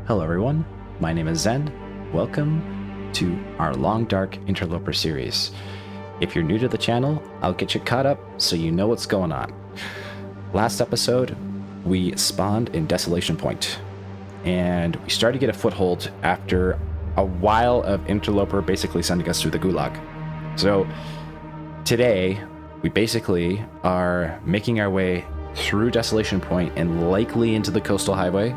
Hello everyone, my name is Zen. Welcome to our Long Dark Interloper series. If you're new to the channel, I'll get you caught up so you know what's going on. Last episode, we spawned in Desolation Point, and we started to get a foothold after a while of Interloper basically sending us through the gulag. So today, we basically are making our way through Desolation Point and likely into the coastal highway.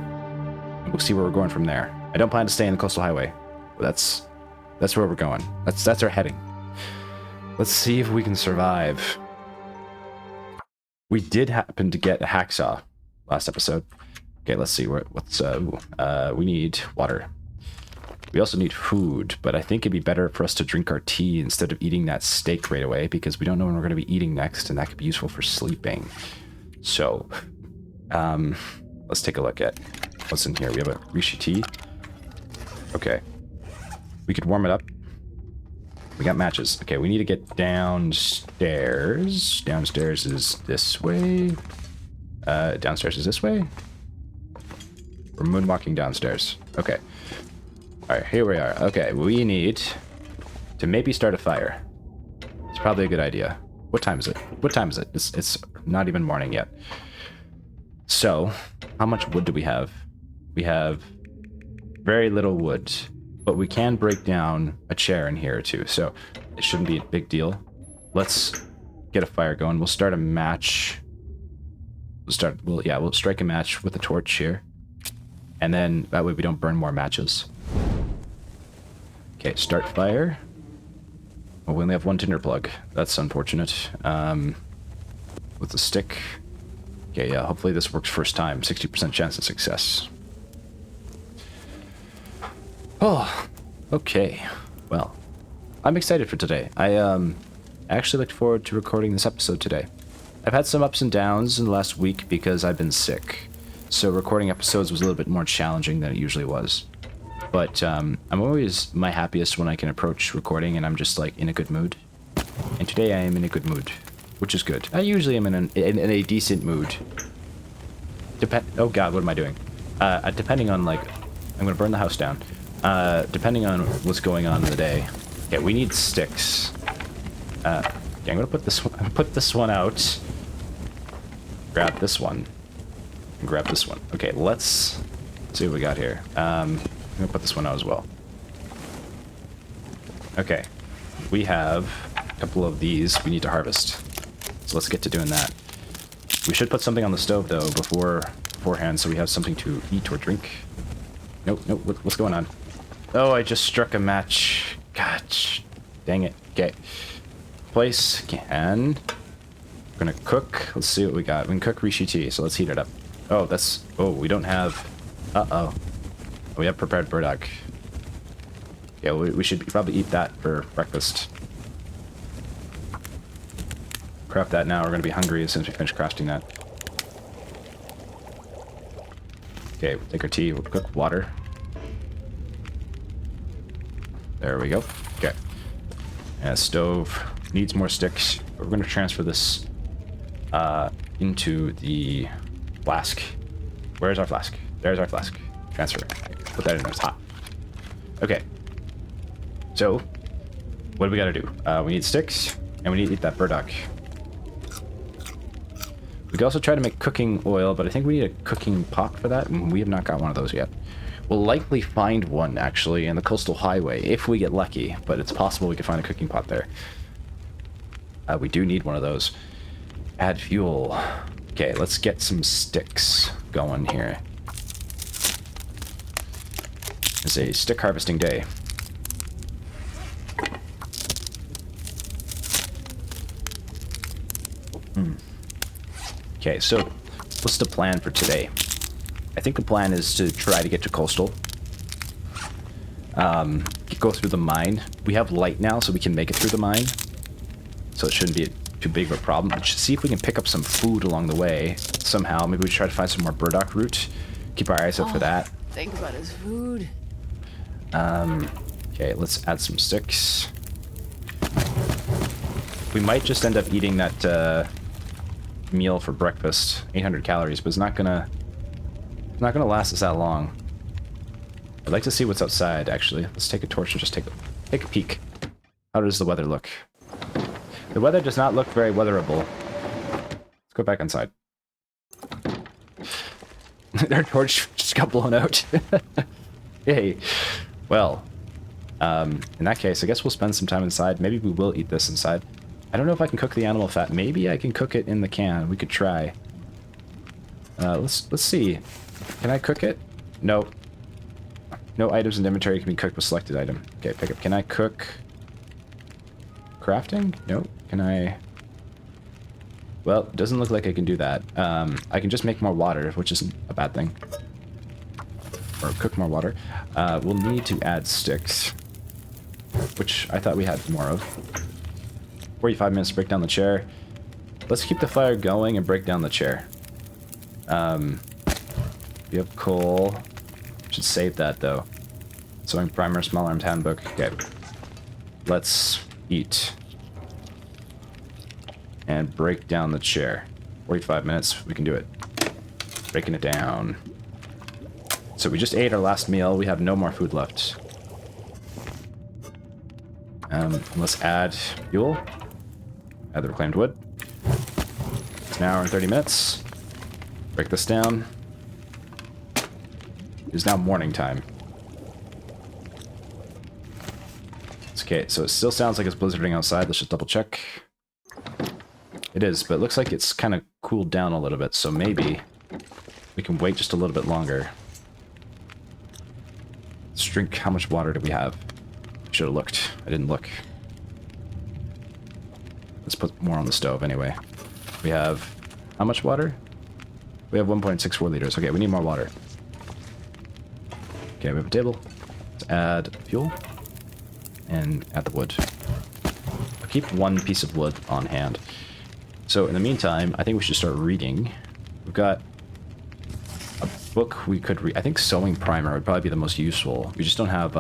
We'll see where we're going from there. I don't plan to stay in the coastal highway. That's where we're going. That's our heading. Let's see if we can survive. We did happen to get a hacksaw last episode. Okay, let's see we need water. We also need food, but I think it'd be better for us to drink our tea instead of eating that steak right away because we don't know when we're going to be eating next, and that could be useful for sleeping. So, let's take a look at what's in here. We have a Rishi tea. Okay. We could warm it up. We got matches. Okay, we need to get downstairs. Downstairs is this way. Downstairs is this way. We're moonwalking downstairs. Okay. Alright, here we are. Okay, we need to maybe start a fire. It's probably a good idea. What time is it? What time is it? It's not even morning yet. So, how much wood do we have? We have very little wood, but we can break down a chair in here too, so it shouldn't be a big deal. Let's get a fire going. We'll start a match. We'll strike a match with a torch here, and then that way we don't burn more matches. Okay, start fire. Oh, we only have one tinder plug. That's unfortunate. With the stick. Okay, yeah, hopefully this works first time. 60% chance of success. Oh, okay. Well, I'm excited for today. I actually looked forward to recording this episode today. I've had some ups and downs in the last week because I've been sick, so recording episodes was a little bit more challenging than it usually was. But I'm always my happiest when I can approach recording and I'm just like in a good mood. And today I am in a good mood, which is good. I usually am in a decent mood. Oh god, what am I doing? Depending on like, I'm gonna burn the house down. Depending on what's going on in the day. Okay, we need sticks. Okay, I'm gonna put this one out. Grab this one. And grab this one. Okay, let's see what we got here. I'm gonna put this one out as well. Okay, we have a couple of these we need to harvest. So let's get to doing that. We should put something on the stove though beforehand so we have something to eat or drink. Nope, what's going on? Oh, I just struck a match. Gosh, dang it. Okay. Place can. We're gonna cook. Let's see what we got. We can cook Rishi tea, so let's heat it up. Oh, we don't have... Uh-oh. We have prepared burdock. Yeah, we should probably eat that for breakfast. Craft that now. We're gonna be hungry as soon as we finish crafting that. Okay, we'll take our tea. We'll cook water. There we go. Okay. And stove needs more sticks. We're going to transfer this into the flask. Where's our flask? There's our flask. Transfer. Put that in there. It's hot. Okay. So, what do we got to do? We need sticks, and we need to eat that burdock. We could also try to make cooking oil, but I think we need a cooking pot for that, and we have not got one of those yet. We'll likely find one, actually, in the coastal highway, if we get lucky, but it's possible we could find a cooking pot there. We do need one of those. Add fuel. Okay, let's get some sticks going here. It's a stick harvesting day. Okay, so what's the plan for today? I think the plan is to try to get to coastal. Go through the mine. We have light now, so we can make it through the mine. So it shouldn't be too big of a problem. Let's see if we can pick up some food along the way somehow. Maybe we try to find some more burdock root. Keep our eyes out for that. Think about his food. Okay, let's add some sticks. We might just end up eating that meal for breakfast. 800 calories, but it's not gonna last us that long. I'd like to see what's outside, actually. Let's take a torch and just take a peek. How does the weather look? The weather does not look very weatherable. Let's go back inside. Our torch just got blown out. Yay. Well, in that case, I guess we'll spend some time inside. Maybe we will eat this inside. I don't know if I can cook the animal fat. Maybe I can cook it in the can. We could try. Let's see. Can I cook it? No. No items in inventory can be cooked with selected item. Okay, pick up. Can I cook... crafting? No. Can I... Well, it doesn't look like I can do that. I can just make more water, which isn't a bad thing. Or cook more water. We'll need to add sticks, which I thought we had more of. 45 minutes to break down the chair. Let's keep the fire going and break down the chair. We have coal. Should save that, though. Sewing primer, small arms handbook. Okay. Let's eat. And break down the chair. 45 minutes, we can do it. Breaking it down. So we just ate our last meal. We have no more food left. Let's add fuel. Add the reclaimed wood. It's an hour and 30 minutes. Break this down. It is now morning time. It's okay, so it still sounds like it's blizzarding outside. Let's just double check. It is, but it looks like it's kind of cooled down a little bit, so maybe we can wait just a little bit longer. Let's drink. How much water do we have? Should have looked. I didn't look. Let's put more on the stove anyway. We have... how much water? We have 1.64 liters. Okay, we need more water. Okay, we have a table. Let's add fuel. And add the wood. I'll keep one piece of wood on hand. So in the meantime, I think we should start reading. We've got a book we could read. I think sewing primer would probably be the most useful. We just don't have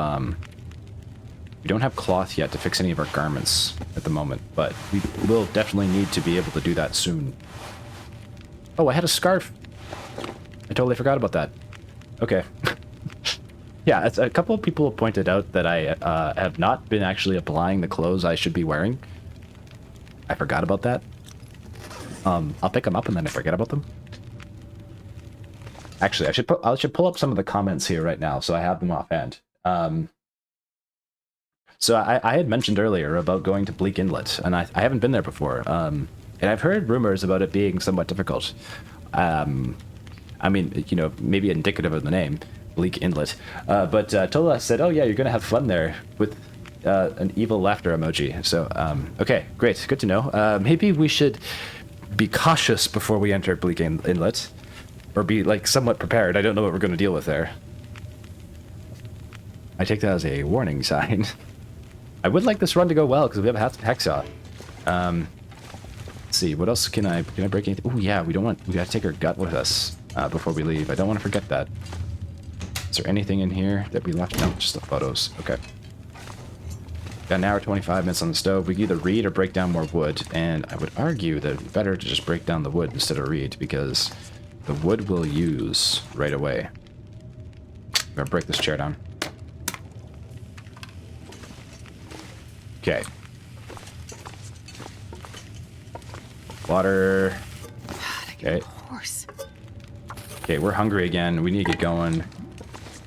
we don't have cloth yet to fix any of our garments at the moment, but we will definitely need to be able to do that soon. Oh, I had a scarf. I totally forgot about that. Okay. Yeah, a couple of people have pointed out that I have not been actually applying the clothes I should be wearing. I forgot about that. I'll pick them up and then I forget about them. Actually, I should pull up some of the comments here right now so I have them offhand. So I had mentioned earlier about going to Bleak Inlet, and I haven't been there before. And I've heard rumors about it being somewhat difficult. I mean, you know, maybe indicative of the name, Bleak Inlet. But Tola said, oh yeah, you're going to have fun there with an evil laughter emoji. So, okay, great. Good to know. Maybe we should be cautious before we enter Bleak Inlet. Or be, like, somewhat prepared. I don't know what we're going to deal with there. I take that as a warning sign. I would like this run to go well, because we have a hacksaw. Let's see, what else can I break anything? Oh yeah, we gotta take our gut with us before we leave. I don't want to forget that. Is there anything in here that we left? No, just the photos. Okay. Got an hour, 25 minutes on the stove. We can either read or break down more wood, and I would argue that it's better to just break down the wood instead of read, because the wood we'll use right away. I'm gonna break this chair down. Okay. Water. Okay. Okay, we're hungry again. We need to get going.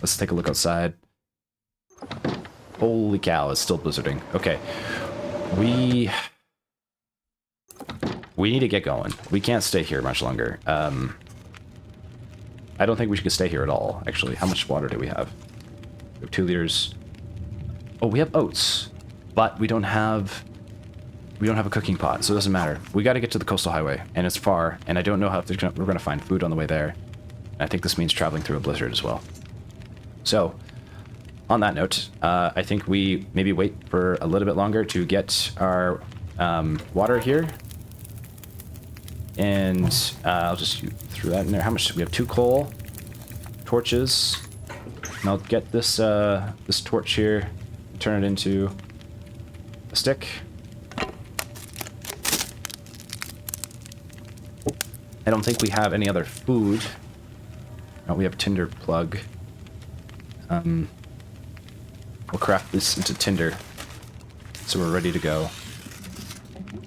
Let's take a look outside. Holy cow, it's still blizzarding. Okay. We need to get going. We can't stay here much longer. I don't think we should stay here at all, actually. How much water do we have? We have 2 liters. Oh, we have oats. But we don't have a cooking pot, so it doesn't matter. We got to get to the coastal highway, and it's far, and I don't know how we're going to find food on the way there. And I think this means traveling through a blizzard as well. So, on that note, I think we maybe wait for a little bit longer to get our water here. And I'll just throw that in there. How much? We have 2 coal, torches, and I'll get this this torch here, turn it into a stick. I don't think we have any other food. No, we have a tinder plug. We'll craft this into tinder, so we're ready to go.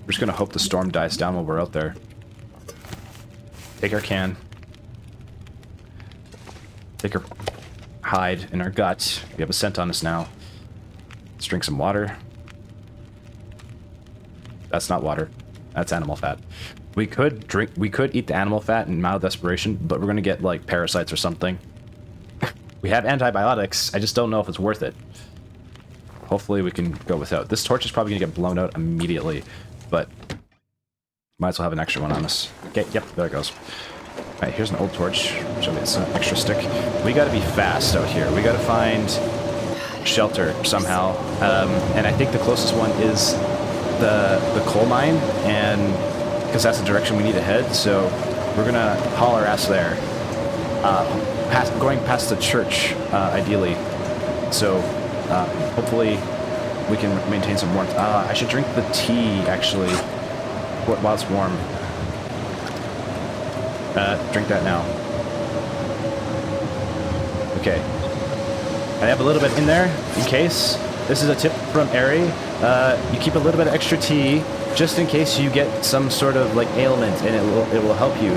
We're just gonna hope the storm dies down while we're out there. Take our can. Take our hide and our gut. We have a scent on us now. Let's drink some water. That's not water. That's animal fat. We could eat the animal fat and mouth desperation, but we're gonna get like parasites or something. We have antibiotics. I just don't know if it's worth it. Hopefully we can go without. This torch is probably gonna get blown out immediately, but might as well have an extra one on us. Okay, yep, there it goes. Alright, here's an old torch. Show me it's an extra stick. We gotta be fast out here. We gotta find shelter somehow. And I think the closest one is the coal mine, and because that's the direction we need to head, so we're gonna haul our ass there. Going past the church, ideally. So hopefully we can maintain some warmth. I should drink the tea, actually, while it's warm. Drink that now. Okay. I have a little bit in there, in case. This is a tip from Ari. You keep a little bit of extra tea, just in case you get some sort of, like, ailment, and it will help you.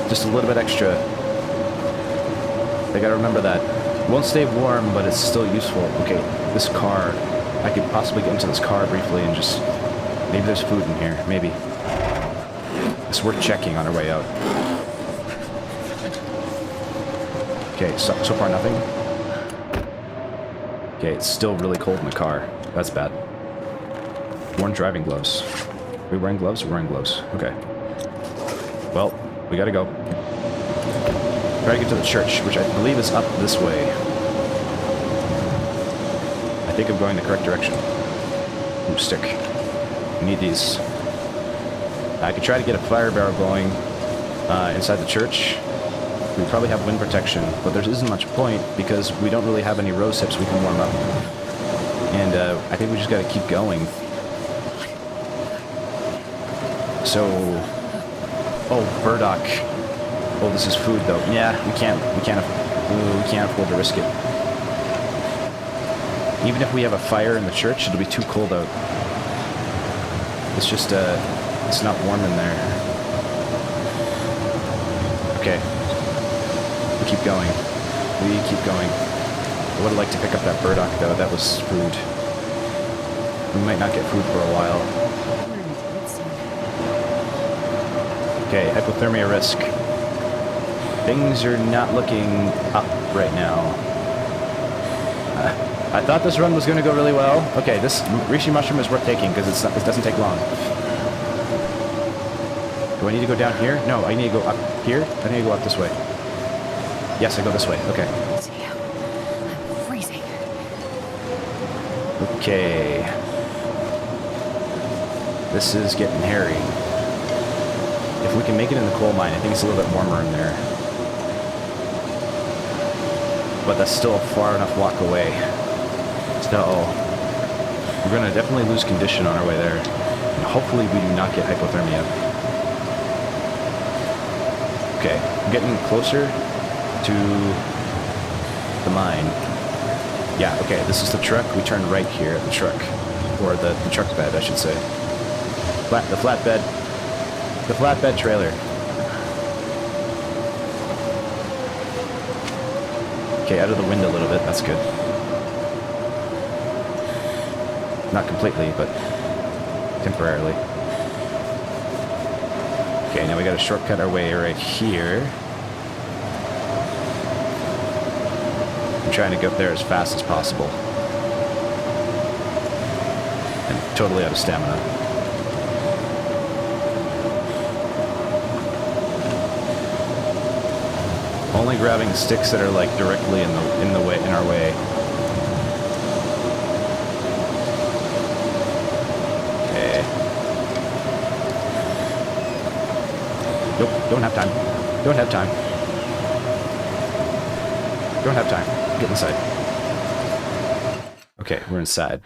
Just a little bit extra. I gotta remember that. It won't stay warm, but it's still useful. Okay, this car. I could possibly get into this car briefly and just... Maybe there's food in here. Maybe. It's worth checking on our way out. Okay, so far nothing. Okay, it's still really cold in the car. That's bad. Worn driving gloves. Are we wearing gloves? We're wearing gloves. Okay. Well, we gotta go. Try to get to the church, which I believe is up this way. I think I'm going the correct direction. Ooh, stick. We need these. I could try to get a fire barrel going inside the church. We probably have wind protection, but there isn't much point because we don't really have any rose hips we can warm up. And I think we just gotta keep going. So... Oh, burdock. Oh, this is food though. Yeah, we can't afford to risk it. Even if we have a fire in the church, it'll be too cold out. It's just, it's not warm in there. Okay. We keep going. We keep going. I would like to pick up that burdock though. That was food. We might not get food for a while. Okay, hypothermia risk. Things are not looking up right now. I thought this run was going to go really well. Okay, this Reishi mushroom is worth taking because it doesn't take long. Do I need to go down here? No, I need to go up here. I need to go up this way. Yes, I go this way. Okay. I'm freezing. Okay. This is getting hairy. If we can make it in the coal mine, I think it's a little bit warmer in there. But that's still a far enough walk away. So, we're going to definitely lose condition on our way there. And hopefully we do not get hypothermia. Okay, I'm getting closer to the mine. Yeah, okay, this is the truck. We turn right here at the truck. Or the truck bed, I should say. The flatbed. The flatbed trailer. Okay, out of the wind a little bit. That's good. Not completely, but temporarily. Okay, now we gotta shortcut our way right here. I'm trying to get there as fast as possible. I'm totally out of stamina. Only grabbing sticks that are like directly in our way. Okay. Nope, don't have time. Don't have time. Don't have time. Get inside. Okay, we're inside.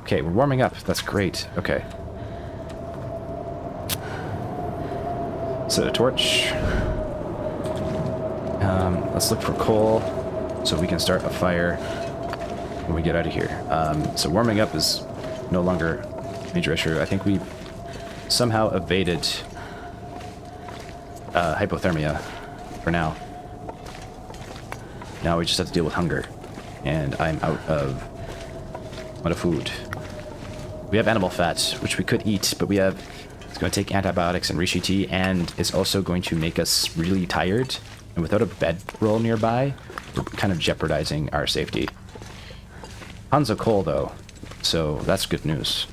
Okay, we're warming up. That's great. Okay. Set a torch. Let's look for coal. so we can start a fire when we get out of here. So warming up is no longer a major issue. I think we somehow evaded hypothermia for now. Now we just have to deal with hunger. And I'm out of food. We have animal fat, which we could eat, but it's going to take antibiotics and reishi tea, and it's also going to make us really tired. And without a bedroll nearby, we're kind of jeopardizing our safety. Tons of coal, though, so that's good news.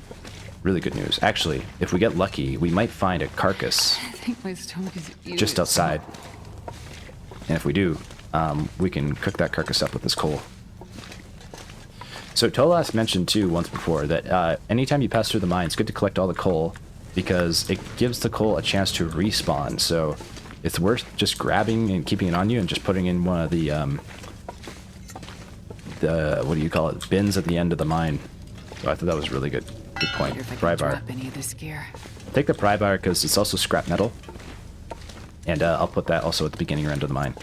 Really good news. Actually, if we get lucky, we might find a carcass I think my stomach is just outside. And if we do, we can cook that carcass up with this coal. So Tolas mentioned too once before that anytime you pass through the mine, it's good to collect all the coal because it gives the coal a chance to respawn. So it's worth just grabbing and keeping it on you and just putting in one of the what do you call it, bins at the end of the mine. So I thought that was a really good point. Pry bar. Any of this gear. Take the pry bar because it's also scrap metal, and I'll put that also at the beginning or end of the mine.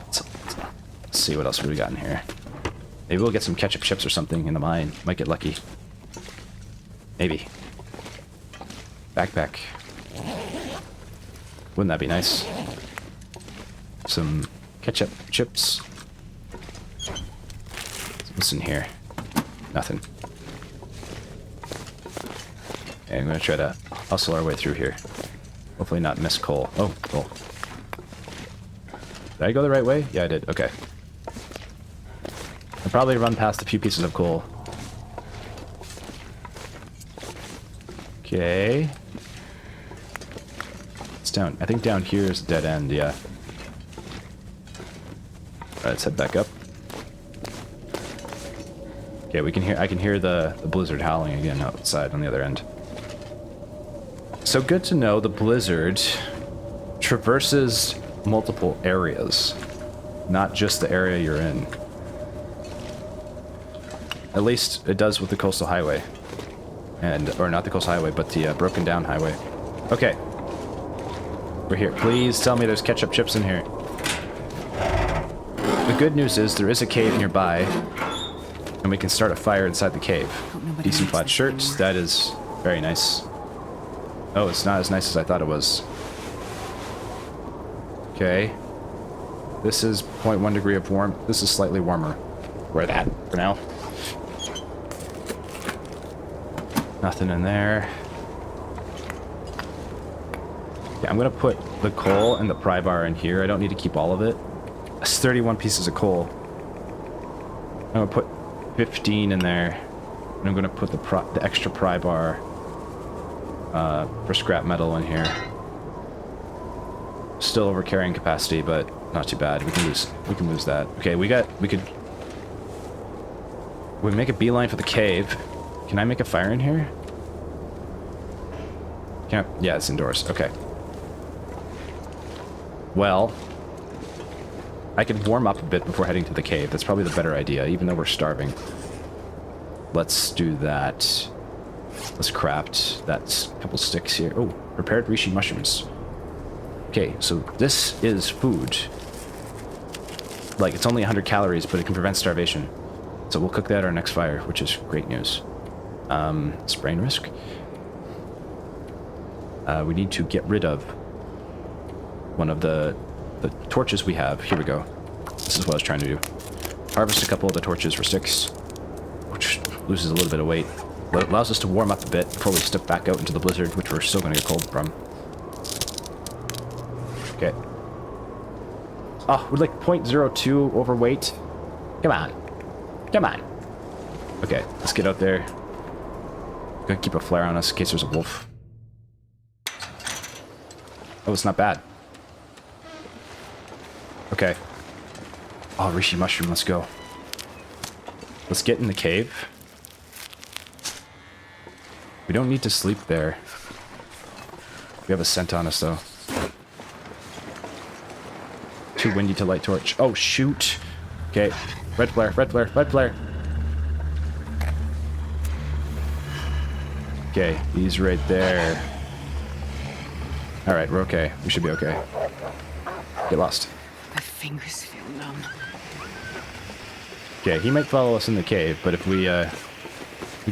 Let's see what else we got in here. Maybe we'll get some ketchup chips or something in the mine. Might get lucky. Maybe. Backpack. Wouldn't that be nice? Some ketchup chips. What's in here? Nothing. Okay, I'm gonna try to hustle our way through here. Hopefully not miss coal. Oh, coal. Did I go the right way? Yeah, I did. Okay. I'll probably run past a few pieces of coal. Okay. It's down. I think down here is a dead end, yeah. Alright, let's head back up. Okay, I can hear the blizzard howling again outside on the other end. So good to know the blizzard traverses multiple areas, not just the area you're in. At least it does with the coastal highway. Or not the coastal highway, but the broken down highway. Okay. We're here. Please tell me there's ketchup chips in here. The good news is there is a cave nearby, and we can start a fire inside the cave. Decent plaid shirts. That is very nice. Oh, it's not as nice as I thought it was. Okay. This is 0.1 degree of warm. This is slightly warmer. Wear that for now. Nothing in there. Yeah, I'm gonna put the coal and the pry bar in here. I don't need to keep all of it. That's 31 pieces of coal. I'm gonna put 15 in there. And I'm gonna put the extra pry bar for scrap metal in here. Still over carrying capacity, but not too bad. We can lose that. Okay, we make a beeline for the cave. Can I make a fire in here? Can I? Yeah, it's indoors. Okay. Well, I could warm up a bit before heading to the cave. That's probably the better idea, even though we're starving. Let's do that. Let's craft that couple sticks here. Oh, prepared reishi mushrooms. Okay, so this is food. Like, it's only 100 calories, but it can prevent starvation. So we'll cook that at our next fire, which is great news. Sprain risk. We need to get rid of one of the torches we have. Here we go. This is what I was trying to do. Harvest a couple of the torches for sticks, which loses a little bit of weight. But it allows us to warm up a bit before we step back out into the blizzard, which we're still going to get cold from. Okay. Oh, we're like 0.02 overweight. Come on. Come on. Okay, let's get out there. Gonna keep a flare on us in case there's a wolf. Oh, it's not bad. Okay. Oh, reishi mushroom, let's go. Let's get in the cave. We don't need to sleep there. We have a scent on us, though. Too windy to light torch. Oh, shoot. Okay. Red flare, red flare, red flare. Okay, he's right there. Alright, we're okay. We should be okay. Get lost. My fingers feel numb. Okay, he might follow us in the cave, but if we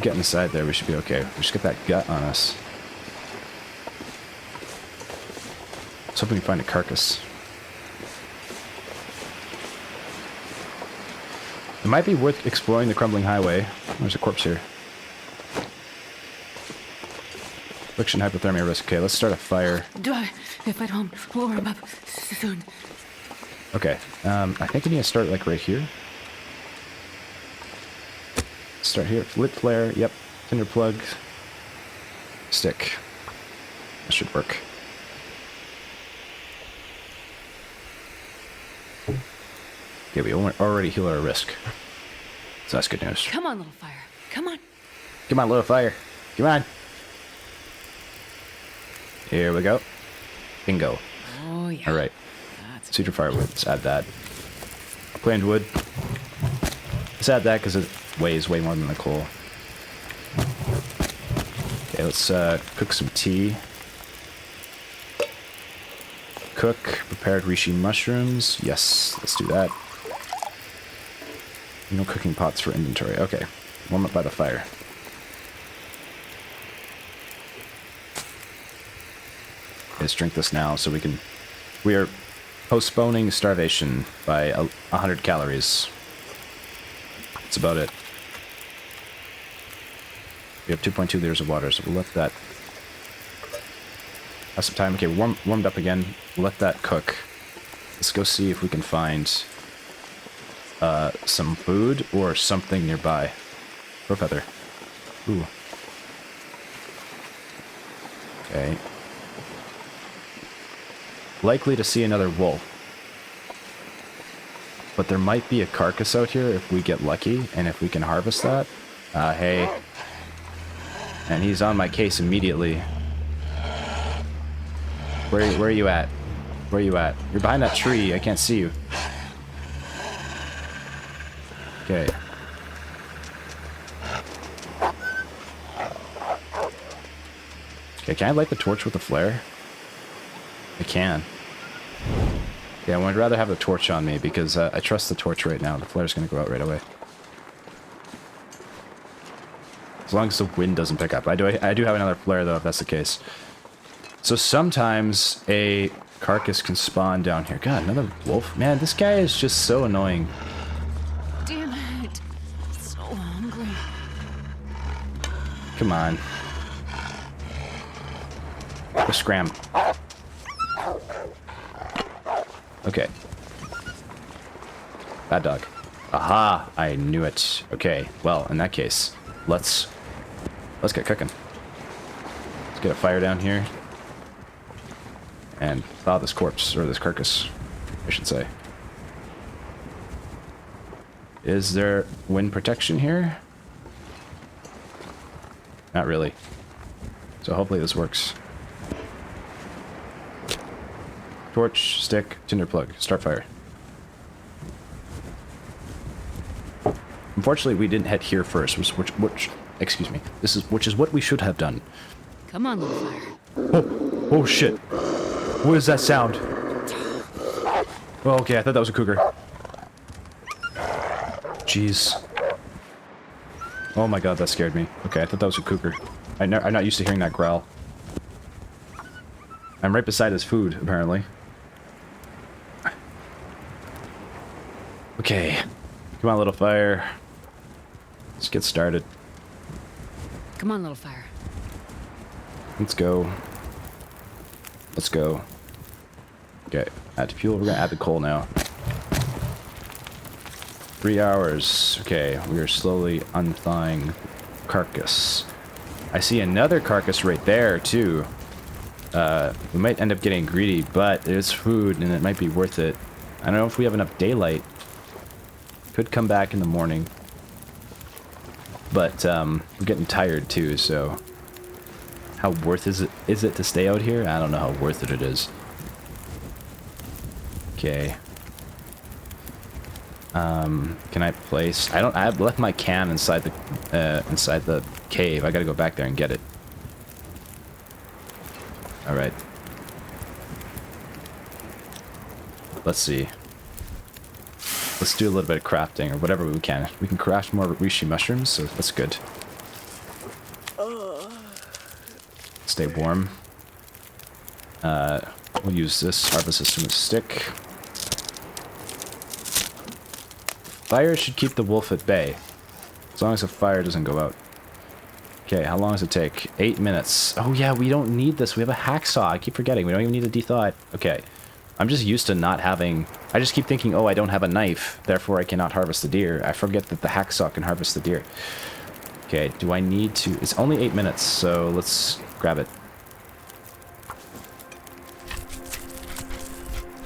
get inside there, we should be okay. We just get that gut on us. Let's hope we can find a carcass. It might be worth exploring the crumbling highway. There's a corpse here. Friction hypothermia risk. Okay, let's start a fire. If I don't warm up soon. Okay, I think we need to start like right here. Start here. Lit flare. Yep. Tinder plug. Stick. That should work. Okay, we already heal our risk. So that's good news. Come on, little fire. Come on. Come on, little fire. Come on. Here we go. Bingo. Oh, yeah. All right. That's Cedar firewood. Let's add that. Planed wood. Let's add that because it weighs way more than the coal. Okay, let's cook some tea. Cook prepared reishi mushrooms. Yes, let's do that. No cooking pots for inventory. Okay, warm up by the fire. Let's drink this now so we can... We are postponing starvation by 100 calories. That's about it. We have 2.2 liters of water, so we'll let that... Have some time. Okay, warmed up again. We'll let that cook. Let's go see if we can find some food or something nearby. Or feather. Ooh. Okay. Likely to see another wolf. But there might be a carcass out here if we get lucky, and if we can harvest that. Hey. And he's on my case immediately. Where are you at? Where are you at? You're behind that tree. I can't see you. Okay. Okay, can I light the torch with a flare? I can. Yeah, I would rather have the torch on me because I trust the torch right now. The flare's going to go out right away. As long as the wind doesn't pick up. I do have another flare though, if that's the case. So sometimes a carcass can spawn down here. God, another wolf? Man, this guy is just so annoying. Damn it. So hungry. Come on. Go scram. Okay. Bad dog. Aha! I knew it. Okay, well, in that case, let's get cooking. Let's get a fire down here. And thaw this corpse, or this carcass, I should say. Is there wind protection here? Not really. So hopefully this works. Torch, stick, tinder plug, start fire. Unfortunately, we didn't head here first, which excuse me, which is what we should have done. Come on, little fire. Oh shit. What is that sound? Oh, okay, I thought that was a cougar. Jeez. Oh my god, that scared me. Okay, I thought that was a cougar. I'm not used to hearing that growl. I'm right beside his food, apparently. Okay. Come on, little fire. Let's get started. Come on, little fire. Let's go. Let's go. Okay, add fuel. We're gonna add the coal now. 3 hours. Okay, we are slowly unthawing carcass. I see another carcass right there, too. We might end up getting greedy, but it's food, and it might be worth it. I don't know if we have enough daylight. Could come back in the morning. But, we're getting tired, too, so... How worth is it to stay out here? I don't know how worth it is. Okay. Can I place... I've left my can inside the cave. I gotta go back there and get it. Alright. Let's do a little bit of crafting or whatever we can. We can craft more reishi mushrooms, so that's good. Stay warm. We'll use this harvest system stick. Fire should keep the wolf at bay, as long as the fire doesn't go out. Okay, how long does it take? 8 minutes. Oh yeah, we don't need this. We have a hacksaw. I keep forgetting. We don't even need a de-thaw. Okay. I'm just used to not having... I just keep thinking, oh, I don't have a knife, therefore I cannot harvest the deer. I forget that the hacksaw can harvest the deer. Okay, do I need to... It's only 8 minutes, so let's grab it.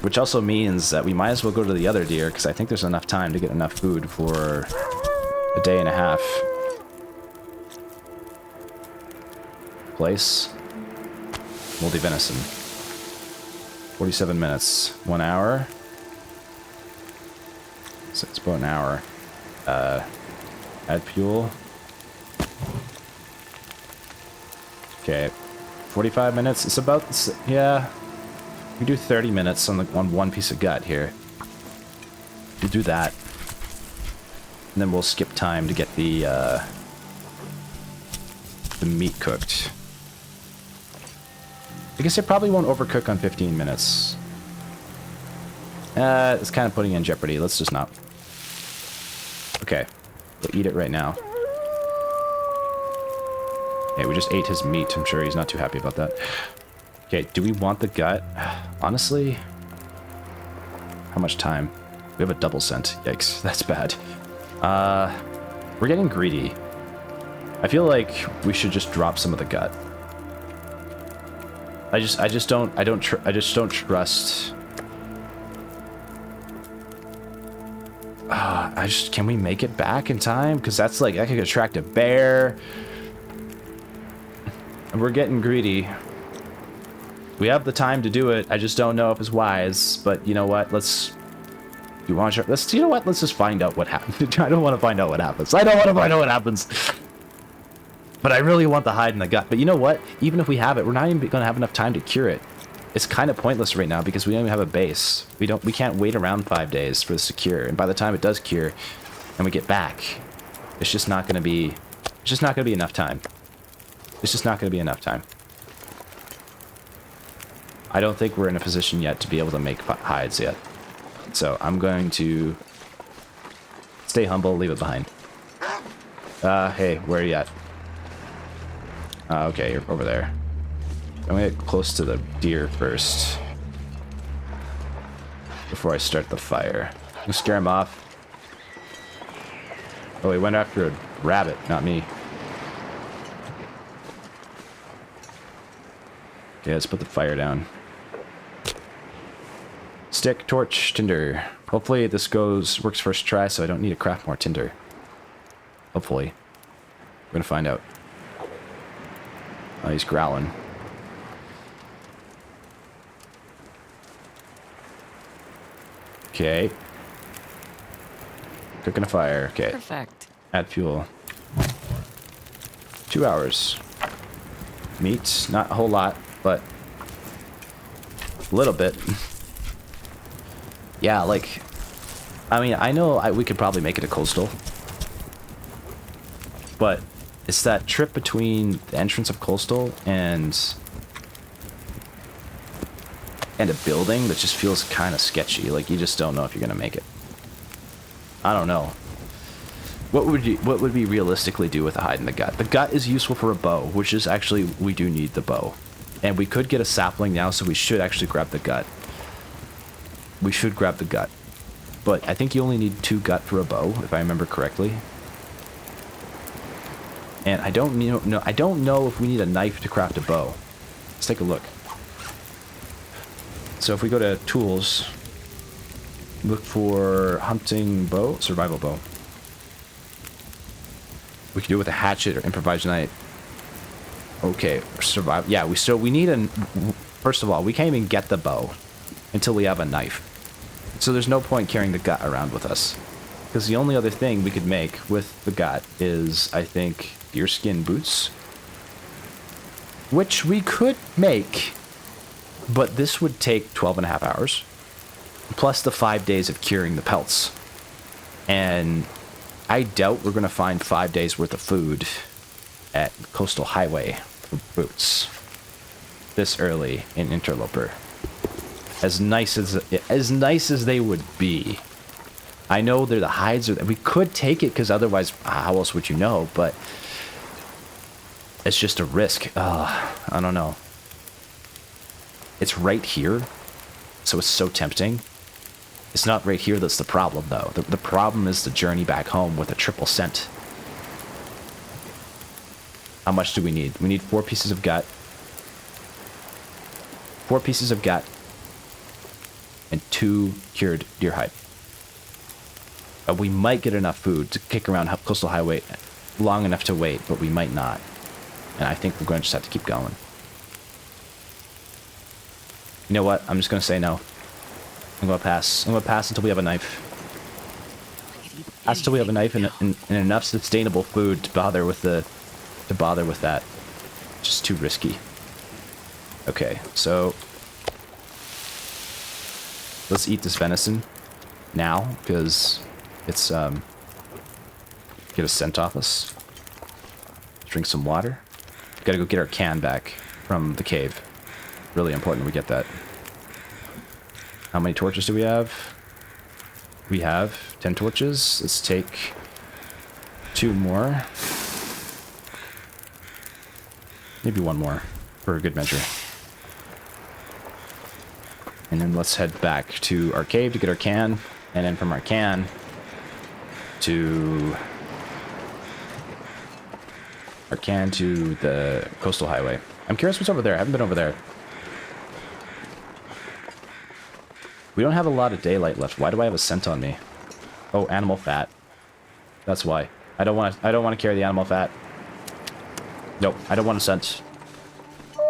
Which also means that we might as well go to the other deer, because I think there's enough time to get enough food for a day and a half. Place. Moldy venison. 47 minutes. 1 hour. So it's about an hour. Add fuel. Okay. 45 minutes. It's about... Yeah. We do 30 minutes on one piece of gut here. We'll do that. And then we'll skip time to get the meat cooked. I guess it probably won't overcook on 15 minutes. It's kind of putting in jeopardy. Let's just not. Okay. We'll eat it right now. Hey, we just ate his meat. I'm sure he's not too happy about that. Okay, do we want the gut? Honestly, how much time? We have a double cent. Yikes, that's bad. We're getting greedy. I feel like we should just drop some of the gut. I just don't trust. Can we make it back in time? Because that's like, that could attract a bear. And we're getting greedy. We have the time to do it. I just don't know if it's wise. But you know what? Let's. You want to? Let's. You know what? Let's just find out what happens. I don't want to find out what happens. I don't want to find out what happens. But I really want the hide and the gut. But you know what? Even if we have it, we're not even going to have enough time to cure it. It's kind of pointless right now because we don't even have a base. We can't wait around 5 days for this to cure. And by the time it does cure, and we get back, it's just not going to be. It's just not going to be enough time. It's just not going to be enough time. I don't think we're in a position yet to be able to make hides yet. So I'm going to stay humble, leave it behind. Hey, where are you at? Okay, you're over there. I'm gonna get close to the deer first. Before I start the fire. I'm gonna scare him off. Oh, he went after a rabbit, not me. Okay, let's put the fire down. Stick, torch, tinder. Hopefully this works first try, so I don't need to craft more tinder. Hopefully. We're gonna find out. Oh, he's growling. Okay. Cooking a fire. Okay. Perfect. Add fuel. 2 hours. Meat, not a whole lot, but a little bit. Yeah, like, I mean, I know we could probably make it a coastal, but it's that trip between the entrance of coastal and a building that just feels kind of sketchy. Like, you just don't know if you're gonna make it. I don't know. What would we realistically do with a hide in the gut? The gut is useful for a bow, which is actually, we do need the bow. And we could get a sapling now, so we should actually grab the gut. We should grab the gut. But I think you only need 2 gut for a bow, if I remember correctly. And I don't know if we need a knife to craft a bow. Let's take a look. So if we go to tools, look for hunting bow, survival bow. We can do it with a hatchet or improvised knife. Okay, survive. Yeah, we need a. First of all, we can't even get the bow until we have a knife. So there's no point carrying the gut around with us, because the only other thing we could make with the gut is, I think, deerskin boots, which we could make, but this would take 12.5 hours, plus the 5 days of curing the pelts. And I doubt we're going to find 5 days worth of food at Coastal Highway for boots this early in Interloper. As nice as they would be. I know they're the hides. We could take it because otherwise, how else would you know? But it's just a risk. I don't know. It's right here, so it's so tempting. It's not right here that's the problem, though. The problem is the journey back home with a triple scent. How much do we need? We need 4 pieces of gut. 4 pieces of gut. And 2 cured deer hide. We might get enough food to kick around Coastal Highway long enough to wait, but we might not. And I think we're going to just have to keep going. You know what? I'm just going to say no. I'm going to pass. I'm going to pass until we have a knife. Pass until we have a knife and enough sustainable food to bother with that. Just too risky. Okay, so let's eat this venison now, because it's get a scent off us. Drink some water. Gotta go get our can back from the cave. Really important we get that. How many torches do we have? We have 10 torches. Let's take 2 more. Maybe 1 more for a good measure. And then let's head back to our cave to get our can. And then from our can to the Coastal Highway. I'm curious what's over there. I haven't been over there. We don't have a lot of daylight left. Why do I have a scent on me? Oh, animal fat. That's why. I don't want to carry the animal fat. Nope, I don't want a scent.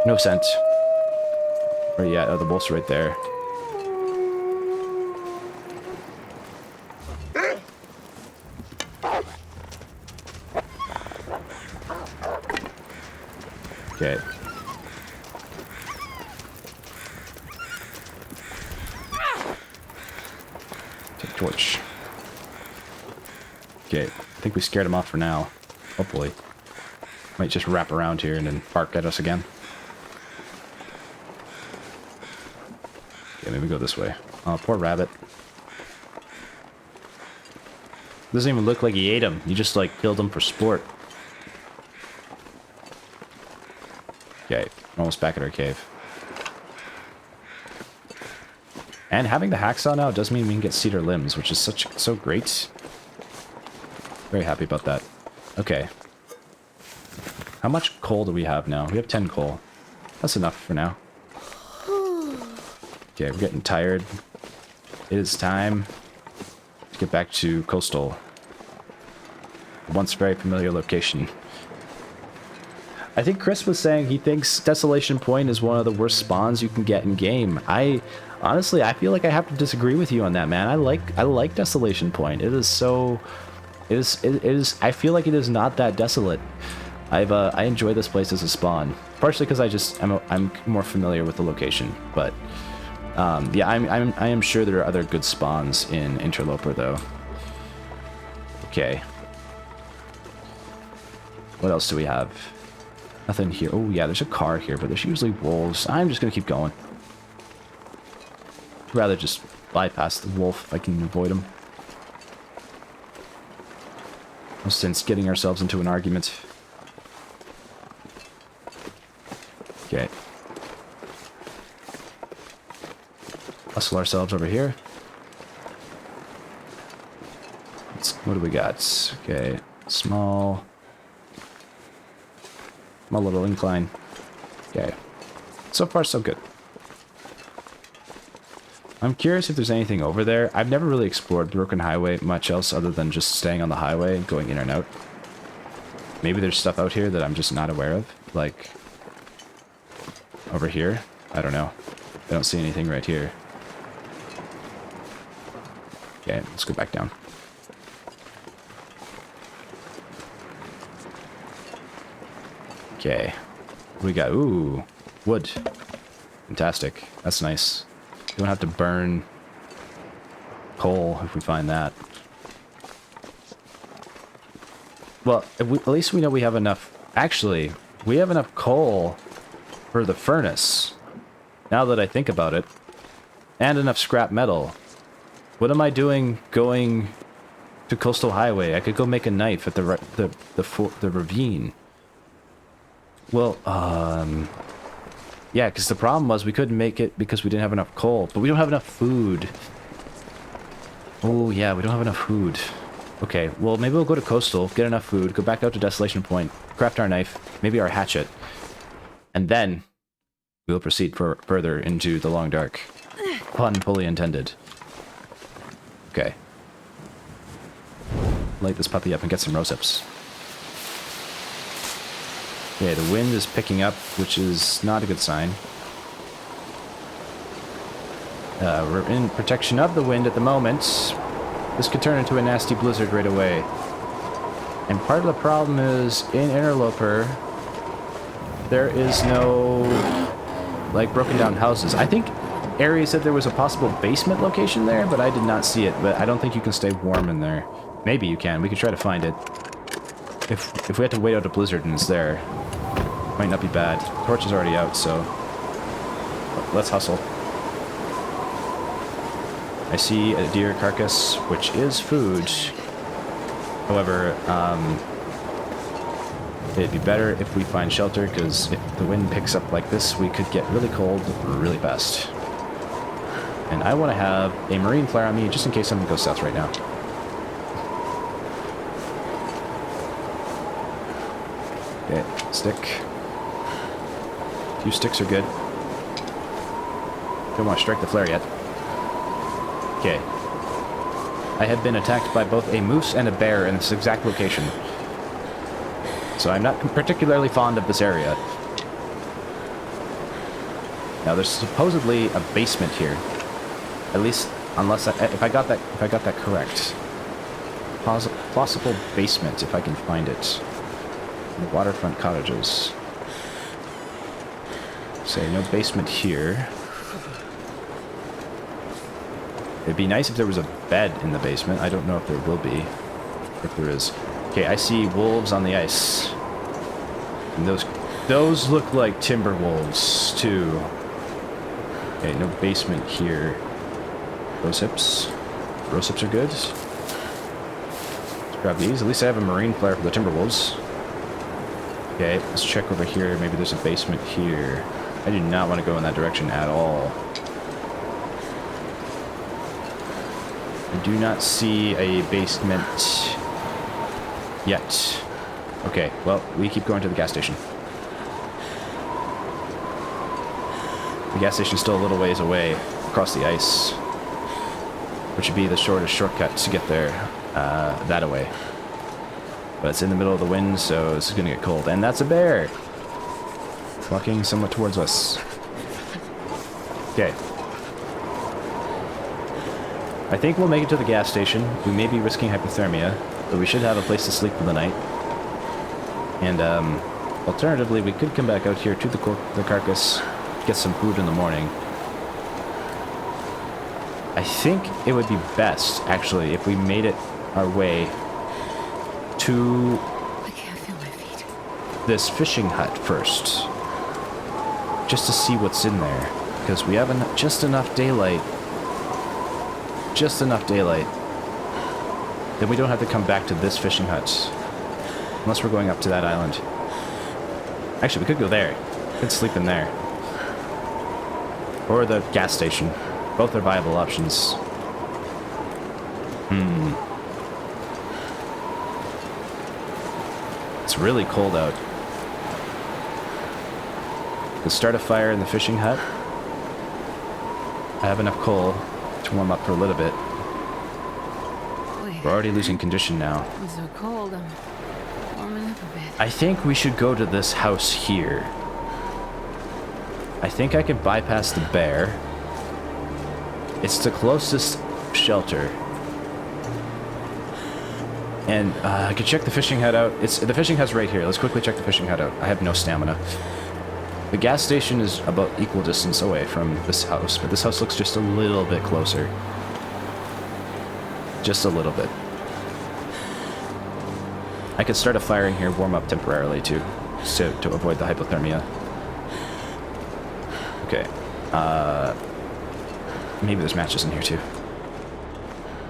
No scent. Where are you at? Oh, the wolf's right there. Okay. Take torch. Okay, I think we scared him off for now. Hopefully. Might just wrap around here and then bark at us again. Okay, maybe go this way. Oh, poor rabbit. Doesn't even look like he ate him. You just, like, killed him for sport. Okay, we're almost back at our cave. And having the hacksaw now does mean we can get cedar limbs, which is so great. Very happy about that. Okay. How much coal do we have now? We have 10 coal. That's enough for now. Okay, we're getting tired. It is time to get back to Coastal. Once very familiar location. I think Chris was saying he thinks Desolation Point is one of the worst spawns you can get in game. Honestly, I feel like I have to disagree with you on that, man. I like Desolation Point. It is so, it is. I feel like it is not that desolate. I enjoy this place as a spawn, partially because I'm more familiar with the location. But yeah, I am sure there are other good spawns in Interloper though. Okay. What else do we have? Nothing here. Oh yeah, there's a car here, but there's usually wolves. I'm just gonna keep going. I'd rather just bypass the wolf if I can avoid him. No sense getting ourselves into an argument. Okay. Hustle ourselves over here. What do we got? Okay, small little incline. Okay. So far, so good. I'm curious if there's anything over there. I've never really explored Broken Highway much else other than just staying on the highway and going in and out. Maybe there's stuff out here that I'm just not aware of. Like, over here. I don't know. I don't see anything right here. Okay, let's go back down. Okay. We got, ooh, wood. Fantastic. That's nice. We don't have to burn coal if we find that. Well, at least we know we have enough. Actually, we have enough coal for the furnace. Now that I think about it. And enough scrap metal. What am I doing going to Coastal Highway? I could go make a knife at the ravine. Well, yeah, because the problem was we couldn't make it because we didn't have enough coal. But we don't have enough food. Oh, yeah, we don't have enough food. Okay, well, maybe we'll go to Coastal, get enough food, go back out to Desolation Point, craft our knife, maybe our hatchet. And then we'll proceed further into the Long Dark. Pun fully intended. Okay. Light this puppy up and get some rosehips. Okay, the wind is picking up, which is not a good sign. We're in protection of the wind at the moment. This could turn into a nasty blizzard right away. And part of the problem is, in Interloper, there is no, like, broken down houses. I think Ari said there was a possible basement location there, but I did not see it. But I don't think you can stay warm in there. Maybe you can. We could try to find it. If we had to wait out a blizzard and it's there, might not be bad. Torch is already out, so let's hustle. I see a deer carcass, which is food. However, it'd be better if we find shelter, because if the wind picks up like this, we could get really cold really fast. And I want to have a marine flare on me, just in case something goes south right now. Okay, stick. A few sticks are good. Don't want to strike the flare yet. Okay. I have been attacked by both a moose and a bear in this exact location. So I'm not particularly fond of this area. Now there's supposedly a basement here. At least, unless if I got that correct. Plausible basement, if I can find it. The waterfront cottages. Say no basement here. It'd be nice if there was a bed in the basement. I don't know if there will be. If there is. Okay, I see wolves on the ice. And those look like timber wolves too. Okay, no basement here. Rose hips. Rose hips are good. Let's grab these. At least I have a marine flare for the timber wolves. Okay, let's check over here. Maybe there's a basement here. I do not want to go in that direction at all. I do not see a basement yet. Okay, well, we keep going to the gas station. The gas station's still a little ways away across the ice, which would be the shortest shortcut to get there that away. But it's in the middle of the wind, so this is going to get cold. And that's a bear! Walking somewhat towards us. Okay. I think we'll make it to the gas station. We may be risking hypothermia, but we should have a place to sleep for the night. And, alternatively, we could come back out here to the carcass, get some food in the morning. I think it would be best, actually, if we made it our way to I can't feel my feet. this fishing hut first. Just to see what's in there. Because we have just enough daylight. Just enough daylight. Then we don't have to come back to this fishing hut. Unless we're going up to that island. Actually, we could go there. We could sleep in there. Or the gas station. Both are viable options. It's really cold out. Let's start a fire in the fishing hut. I have enough coal to warm up for a little bit. Wait, We're already losing condition now. it's so cold. I'm warming up a bit. I think we should go to this house here. I think I can bypass the bear. It's the closest shelter. And I could check the fishing hut out. The fishing hut's right here. Let's quickly check the fishing hut out. I have no stamina. The gas station is about equal distance away from this house, but this house looks just a little bit closer. Just a little bit. I could start a fire in here, warm up temporarily too, so to avoid the hypothermia. Okay. Maybe there's matches in here too.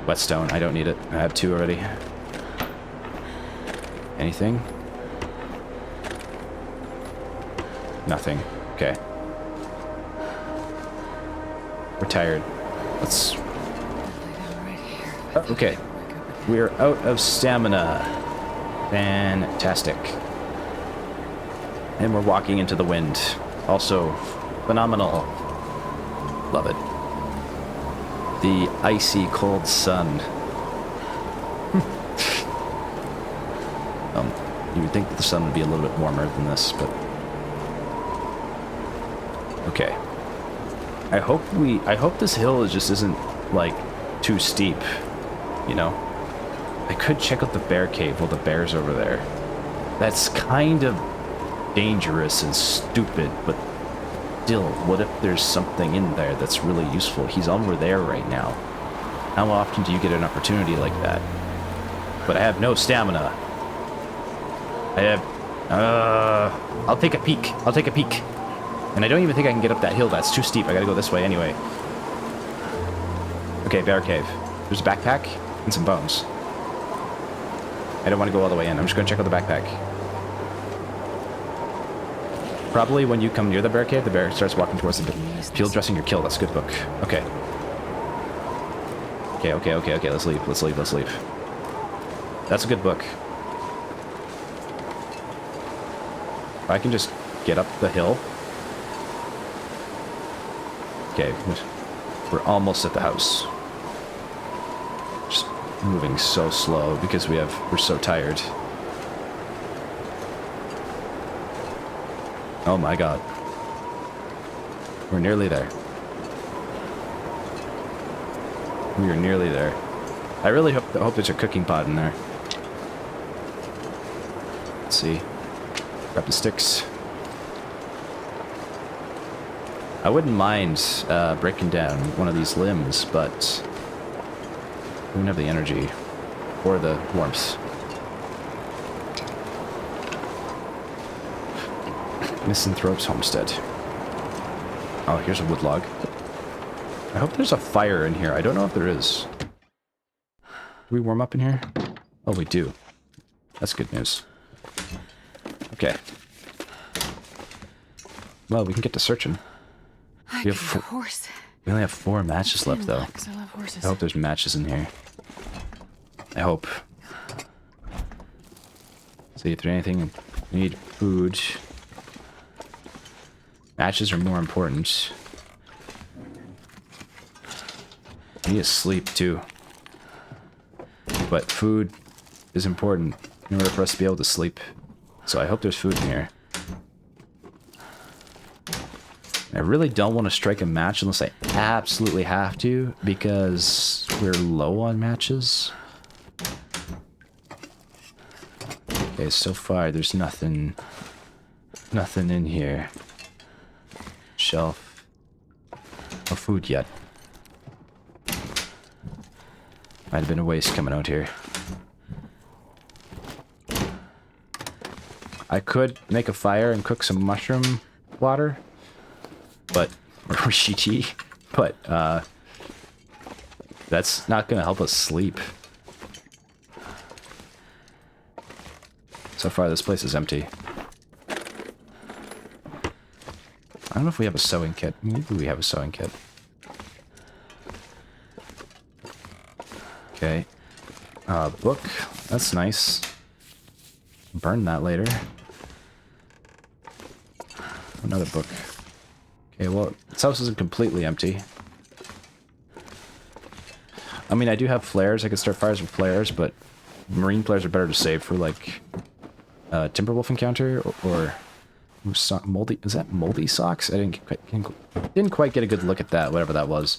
Whetstone, I don't need it. I have 2 already. Anything? Nothing. Okay. We're tired. Let's... Oh, okay. We're out of stamina. Fantastic. And we're walking into the wind. Also, phenomenal. Love it. The icy cold sun. You would think that the sun would be a little bit warmer than this, but... Okay. I hope this hill just isn't, like, too steep, you know? I could check out the bear cave while the bear's over there. That's kind of dangerous and stupid, but still, what if there's something in there that's really useful? He's over there right now. How often do you get an opportunity like that? But I have no stamina. I have... I'll take a peek. I'll take a peek. And I don't even think I can get up that hill. That's too steep. I gotta go this way anyway. Okay, bear cave. There's a backpack and some bones. I don't want to go all the way in. I'm just gonna check out the backpack. Probably when you come near the bear cave, the bear starts walking towards the field dressing your kill. That's a good book. Okay. Okay. Let's leave. Let's leave. That's a good book. If I can just get up the hill. Okay, we're almost at the house. Just moving so slow because we're so tired. Oh my god. We're nearly there. We are nearly there. I really hope there's a cooking pot in there. Let's see. Grab the sticks. I wouldn't mind breaking down one of these limbs, but we don't have the energy or the warmth. Misanthrope's homestead. Oh, here's a wood log. I hope there's a fire in here. I don't know if there is. Do we warm up in here? Oh, we do. That's good news. Okay. Well, we can get to searching. We only have 4 matches left, though. I hope there's matches in here. I hope. See if there's anything. We need food. Matches are more important. We need to sleep, too. But food is important in order for us to be able to sleep. So I hope there's food in here. I really don't want to strike a match unless I absolutely have to, because we're low on matches. Okay, so far there's nothing in here. Shelf. No food yet. Might have been a waste coming out here. I could make a fire and cook some mushroom water. But, or reishi tea, but, that's not gonna help us sleep. So far, this place is empty. I don't know if we have a sewing kit. Maybe we have a sewing kit. Okay. Book. That's nice. Burn that later. Another book. Okay, well, this house isn't completely empty. I mean, I do have flares. I could start fires with flares, but marine flares are better to save for, like, Timberwolf encounter, or moldy... Is that moldy socks? I didn't quite get a good look at that, whatever that was.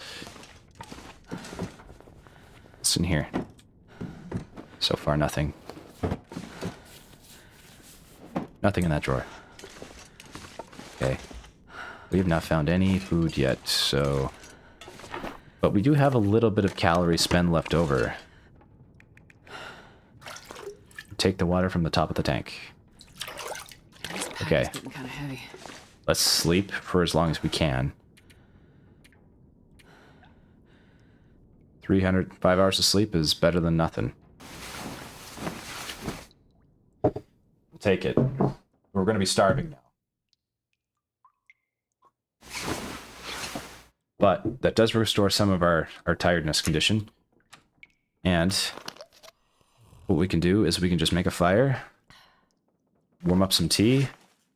What's in here? So far, nothing. Nothing in that drawer. Okay. We have not found any food yet, so... But we do have a little bit of calorie spend left over. take the water from the top of the tank. This pack Okay. is getting kind of heavy. Let's sleep for as long as we can. 305 hours of sleep is better than nothing. We'll take it. We're going to be starving now. But that does restore some of our tiredness condition. And what we can do is we can just make a fire, warm up some tea,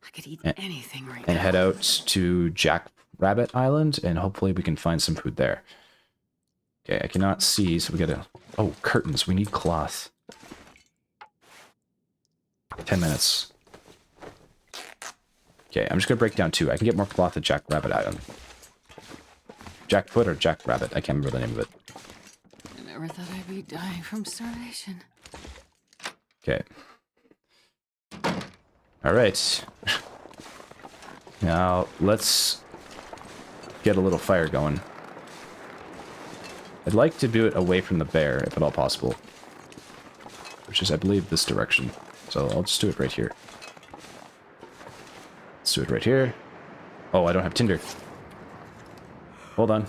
I could eat anything right and now. head out to Jackrabbit Island, and hopefully we can find some food there. Okay, I cannot see, so we gotta... Oh, curtains. We need cloth. 10 minutes. Okay, I'm just gonna break down 2. I can get more cloth at Jackrabbit Island. Jackfoot or Jackrabbit? I can't remember the name of it. I never thought I'd be dying from starvation. Okay. Alright. Now, let's get a little fire going. I'd like to do it away from the bear, if at all possible. Which is, I believe, this direction. So I'll just do it right here. Let's do it right here. Oh, I don't have tinder. Hold on.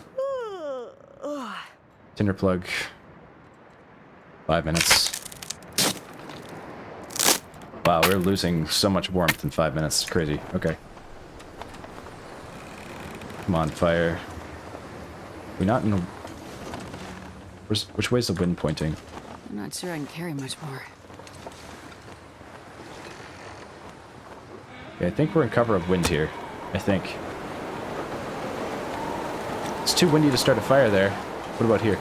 Tinder plug. 5 minutes. Wow, we're losing so much warmth in 5 minutes. It's crazy. Okay. Come on, fire. We're not in a... Which way is the wind pointing? I'm not sure I can carry much more. Okay, I think we're in cover of wind here. I think. It's too windy to start a fire there. What about here?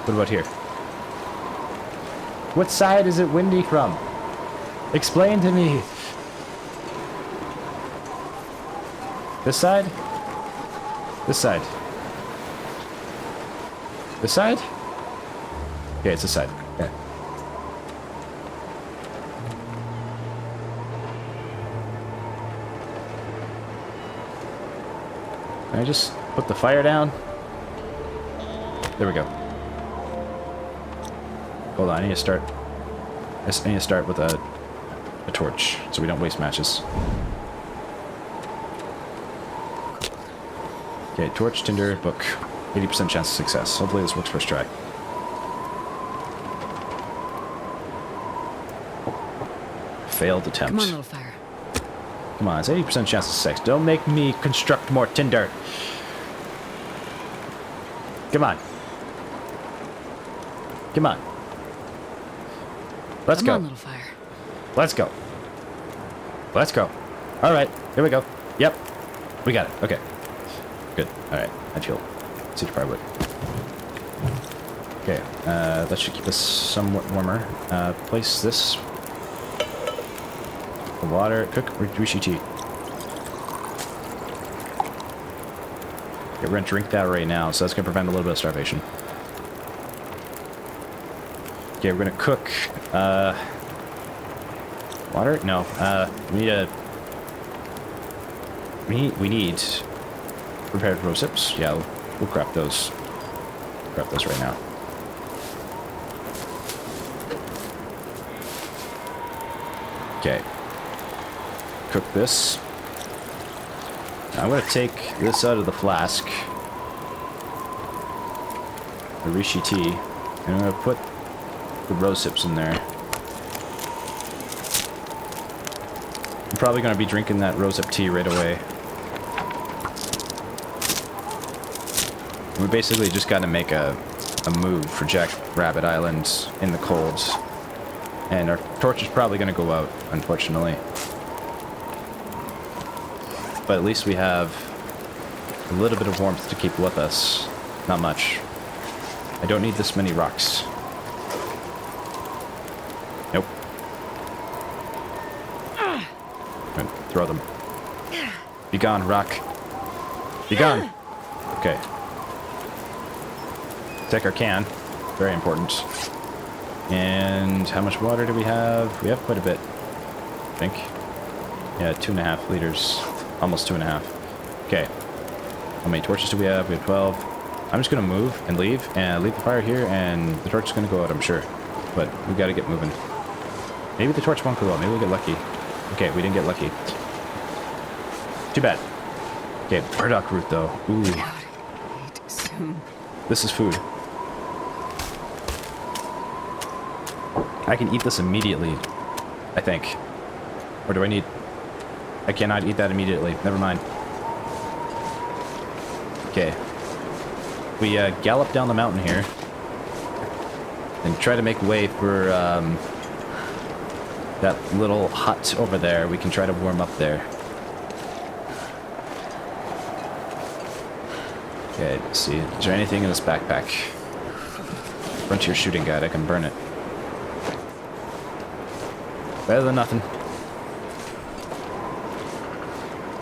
What about here? What side is it windy from? Explain to me. This side? This side. This side? Okay, it's this side. Okay. Can I just put the fire down? There we go. Hold on, I need to start. I need to start with a torch so we don't waste matches. Okay, torch, tinder, book. 80% chance of success. Hopefully this works first try. Failed attempt. Come on, little fire. Come on, it's 80% chance of success. Don't make me construct more tinder. Come on. Come on. Let's Come go. on, little fire. Let's go. Let's go. All right, here we go. Yep, we got it. Okay, good. All right, I feel cedar firewood. Okay, that should keep us somewhat warmer. Place this. The water. Cook Rishi tea. Okay, we're gonna drink that right now, so that's gonna prevent a little bit of starvation. Okay, we're gonna cook. Water? No. We need a. We need prepared rosips. Yeah, we'll craft those. Craft those right now. Okay. Cook this. Now I'm gonna take this out of the flask. The Rishi tea. And I'm gonna put the rosips in there. I'm probably going to be drinking that rosehip tea right away. We basically just got to make a move for Jackrabbit Island in the cold. And our torch is probably going to go out, unfortunately. But at least we have a little bit of warmth to keep with us. Not much. I don't need this many rocks. Nope. Throw them. Be gone, rock. Be gone. Okay. Take our can. Very important. And how much water do we have? We have quite a bit, I think. Yeah, 2.5 liters. Almost 2.5. Okay. How many torches do we have? We have 12. I'm just going to move and leave the fire here, and the torch is going to go out, I'm sure. but we gotta get moving. Maybe the torch won't go well. Maybe we'll get lucky. Okay, we didn't get lucky. Too bad. Okay, burdock root though. Ooh. Eat soon. This is food. I can eat this immediately, I think. Or do I need... I cannot eat that immediately. Never mind. Okay. We gallop down the mountain here. And try to make way for that little hut over there. We can try to warm up there. Okay, let's see. Is there anything in this backpack? Frontier shooting guide. I can burn it. Better than nothing.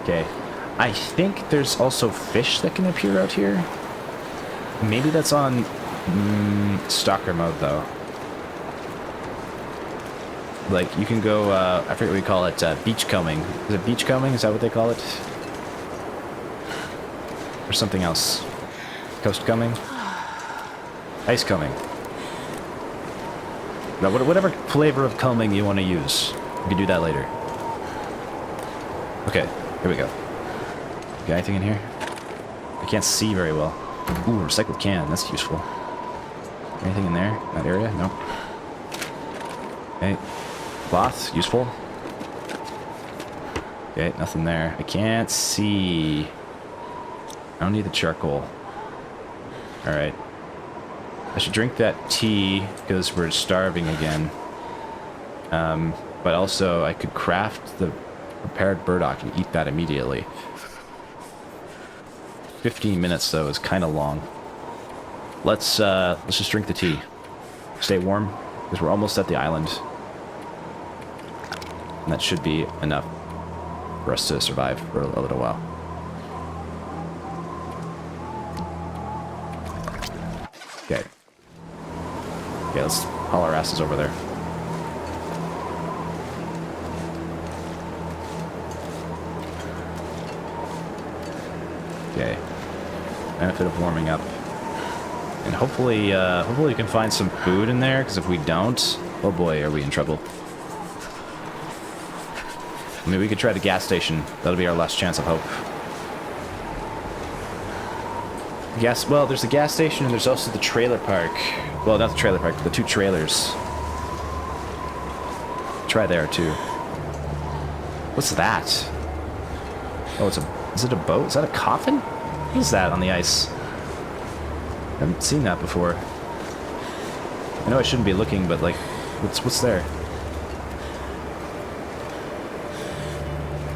Okay. I think there's also fish that can appear out here. Maybe that's on stalker mode, though. Like, you can go, I forget what we call it, beachcombing. Is it beachcombing? Is that what they call it? Or something else? Coast combing? Ice combing. Now, whatever flavor of combing you want to use, you can do that later. Okay, here we go. Got anything in here? I can't see very well. Ooh, recycled can. That's useful. Anything in there? That area? No. Okay. Cloth. Useful. Okay, nothing there. I can't see. I don't need the charcoal. Alright. I should drink that tea because we're starving again. But also, I could craft the prepared burdock and eat that immediately. 15 minutes, though, is kind of long. Let's just drink the tea. Stay warm, because we're almost at the island. And that should be enough for us to survive for a little while. Okay. Okay, let's haul our asses over there. Okay. Benefit of warming up. And hopefully we can find some food in there, because if we don't, oh boy, are we in trouble. I mean, we could try the gas station. That'll be our last chance of hope. Gas, well, there's the gas station and there's also the trailer park. Well, not the trailer park, the two trailers. Try there, too. What's that? Oh, is it a boat? Is that a coffin? What is that on the ice? I haven't seen that before. I know I shouldn't be looking, but, like, what's there?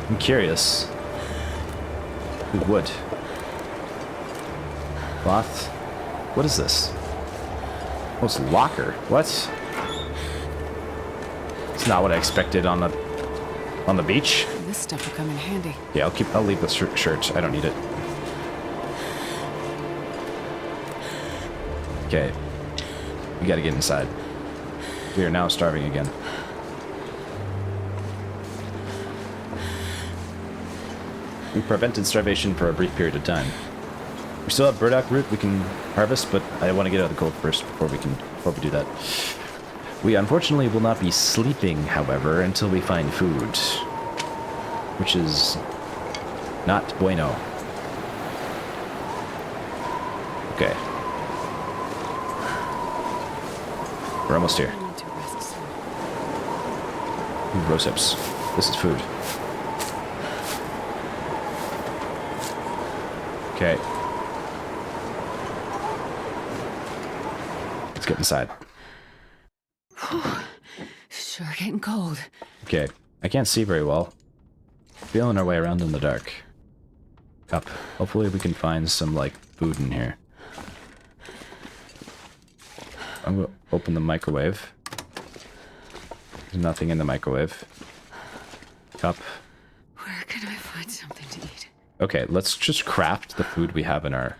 I'm curious. Ooh, wood. Cloth. What is this? Oh, it's a locker. What? It's not what I expected on the beach. This stuff will come in handy. Yeah, I'll leave the shirt. I don't need it. Okay. We gotta get inside. We are now starving again. We prevented starvation for a brief period of time. We still have burdock root we can harvest, but I want to get out of the cold first before we do that. We unfortunately will not be sleeping, however, until we find food, which is not bueno. Okay. We're almost here. Ooh, rose hips. This is food. Okay. Let's get inside. Sure getting cold. Okay. I can't see very well. Feeling our way around in the dark. Cup. Hopefully we can find some, like, food in here. I'm gonna open the microwave. There's nothing in the microwave. Cup. Where can I find something to eat? Okay, let's just craft the food we have in our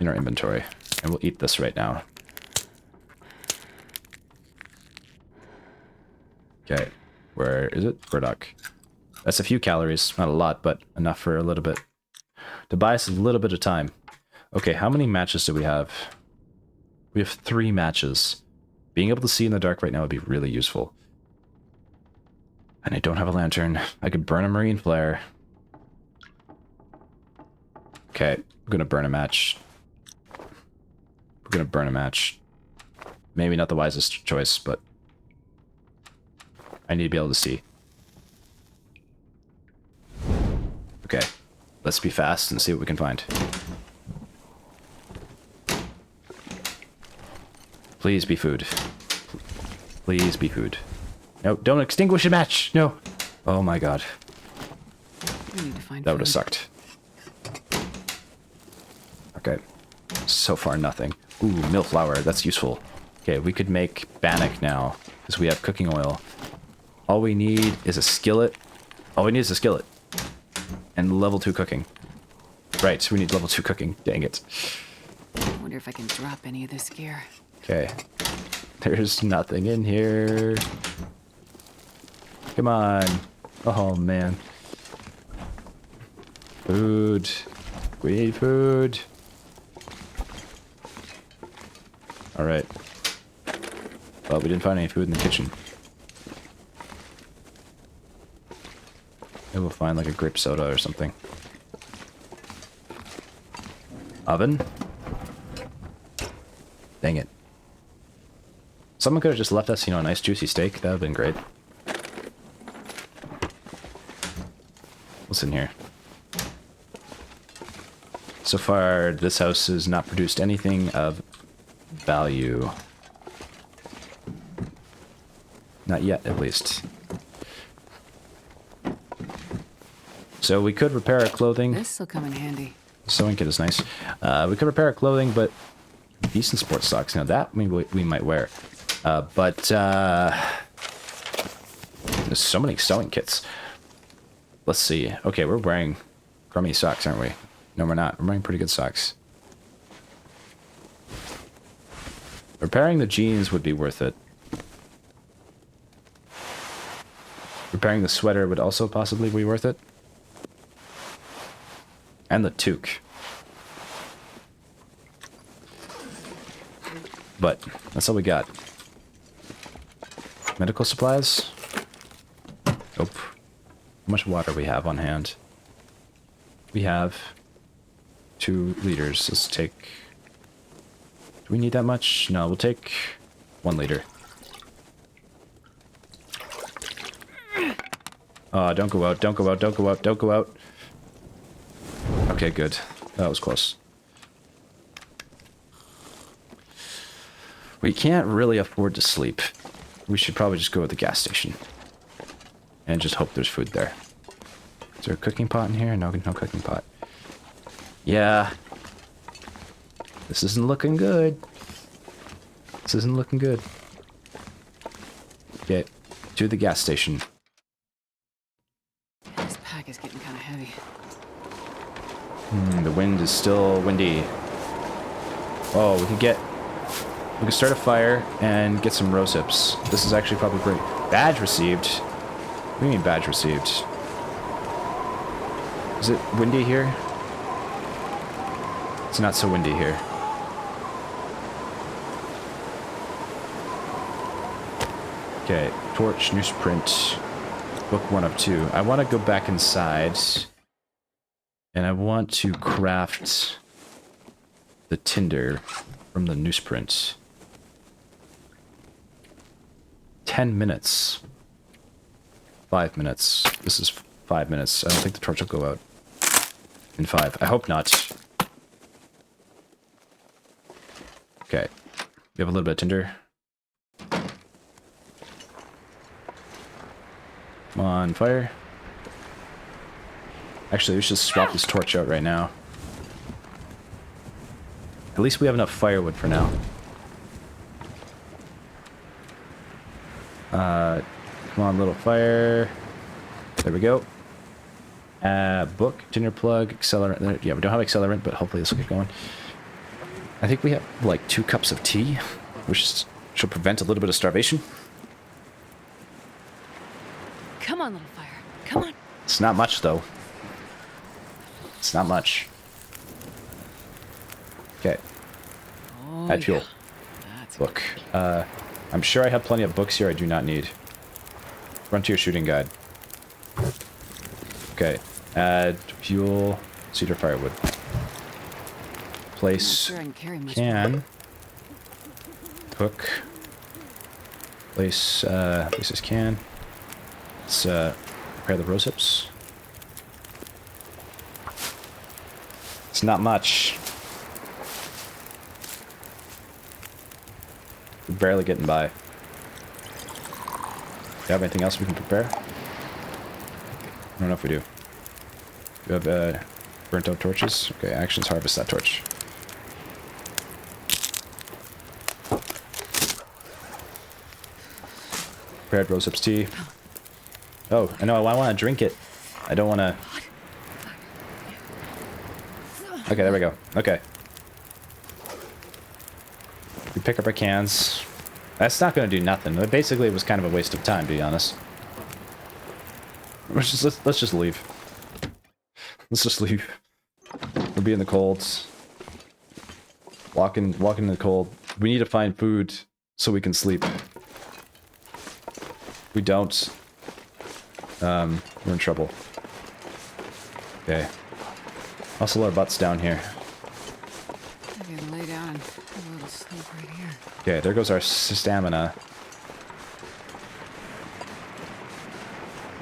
inventory. And we'll eat this right now. Okay. Where is it? Burdock. That's a few calories. Not a lot, but enough for a little bit. To buy us a little bit of time. Okay, how many matches do we have? We have 3 matches. Being able to see in the dark right now would be really useful. And I don't have a lantern. I could burn a marine flare. Okay, I'm gonna burn a match. We're gonna burn a match. Maybe not the wisest choice, but I need to be able to see. Okay, let's be fast and see what we can find. Please be food. Please be food. No, don't extinguish a match! No! Oh my god. We need to find That would have food. sucked. Okay. So far, nothing. Ooh, mill flour. That's useful. Okay, we could make bannock now, because we have cooking oil. All we need is a skillet. All we need is a skillet. And level 2 cooking. Right, so we need level 2 cooking. Dang it. I wonder if I can drop any of this gear. Okay. There's nothing in here. Come on. Oh, man. Food. We need food. Alright. Well, we didn't find any food in the kitchen. Maybe we'll find like a grape soda or something. Oven? Dang it. Someone could have just left us, you know, a nice juicy steak. That would have been great. What's in here? So far, this house has not produced anything of value. Not yet, at least. So we could repair our clothing. This'll come in handy. Sewing kit is nice. We could repair our clothing, but decent sports socks. Now that we might wear. But there's so many sewing kits. Let's see. Okay, we're wearing crummy socks, aren't we? No, we're not. We're wearing pretty good socks. Repairing the jeans would be worth it. Repairing the sweater would also possibly be worth it. And the toque. But that's all we got. Medical supplies? Nope. How much water we have on hand? We have 2 liters. Let's take... Do we need that much? No, we'll take 1 liter. Don't go out, don't go out, don't go out, don't go out. Okay, good. That was close. We can't really afford to sleep. We should probably just go to the gas station. And just hope there's food there. Is there a cooking pot in here? No, no cooking pot. Yeah. This isn't looking good. This isn't looking good. Get to the gas station. This pack is getting kind of heavy. The wind is still windy. Oh, we can start a fire and get some rose hips. This is actually probably great. Badge received. What do you mean badge received? Is it windy here? It's not so windy here. Okay, torch, newsprint, book 1 of 2. I want to go back inside. And I want to craft the tinder from the newsprint. 10 minutes. 5 minutes. This is 5 minutes. I don't think the torch will go out in 5. I hope not. Okay. We have a little bit of tinder. Come on, fire. Actually, we should swap this torch out right now. At least we have enough firewood for now. Come on, little fire. There we go. Book, tinder plug, accelerant. Yeah, we don't have accelerant, but hopefully this will get going. I think we have like 2 cups of tea, which should prevent a little bit of starvation. Come on, little fire. Come on. It's not much, though. It's not much. Okay. Oh, Add fuel. That's Look. I'm sure I have plenty of books here I do not need. Frontier shooting guide. Okay. Add fuel, cedar firewood. Place Sure I can carry much can. Cook. Place this can. Let's prepare the rose hips. It's not much. We're barely getting by. Do you have anything else we can prepare? I don't know if we do. You have burnt out torches? Okay, actions harvest that torch. Prepared rose hips tea. Oh, I know, I want to drink it. I don't want to... Okay, there we go. Okay. We pick up our cans. That's not going to do nothing. Basically, it was kind of a waste of time, to be honest. Let's just leave. Let's just leave. We'll be in the cold. Walking in the cold. We need to find food so we can sleep. If we don't, we're in trouble. Okay. Hustle our butts down here. I can lay down and have a little sleep right here. Okay, there goes our stamina.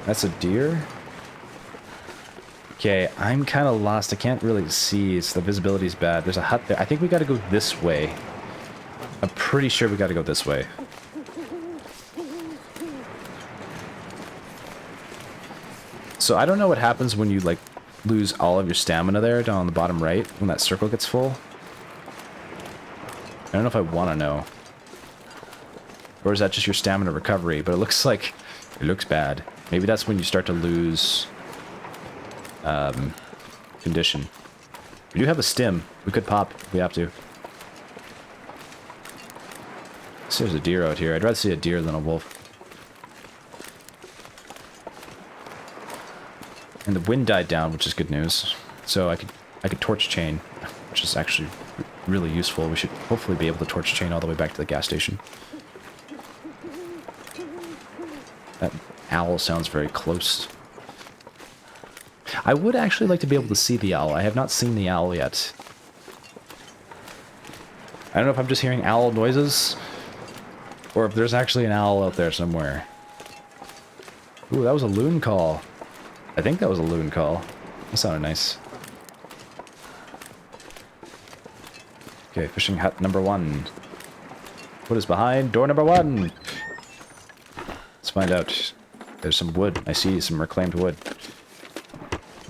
That's a deer? Okay, I'm kind of lost. I can't really see. The visibility's bad. There's a hut there. I think we gotta go this way. I'm pretty sure we gotta go this way. So I don't know what happens when you, like, lose all of your stamina there down on the bottom right when that circle gets full. I don't know if I want to know. Or is that just your stamina recovery? But it looks like... It looks bad. Maybe that's when you start to lose... condition. We do have a stim. We could pop if we have to. So there's a deer out here. I'd rather see a deer than a wolf. And the wind died down, which is good news. So I could torch chain, which is actually really useful. We should hopefully be able to torch chain all the way back to the gas station. That owl sounds very close. I would actually like to be able to see the owl. I have not seen the owl yet. I don't know if I'm just hearing owl noises, or if there's actually an owl out there somewhere. Ooh, that was a loon call. I think that was a loon call. That sounded nice. Okay, fishing hut number 1. What is behind door number 1? Let's find out. There's some wood. I see some reclaimed wood.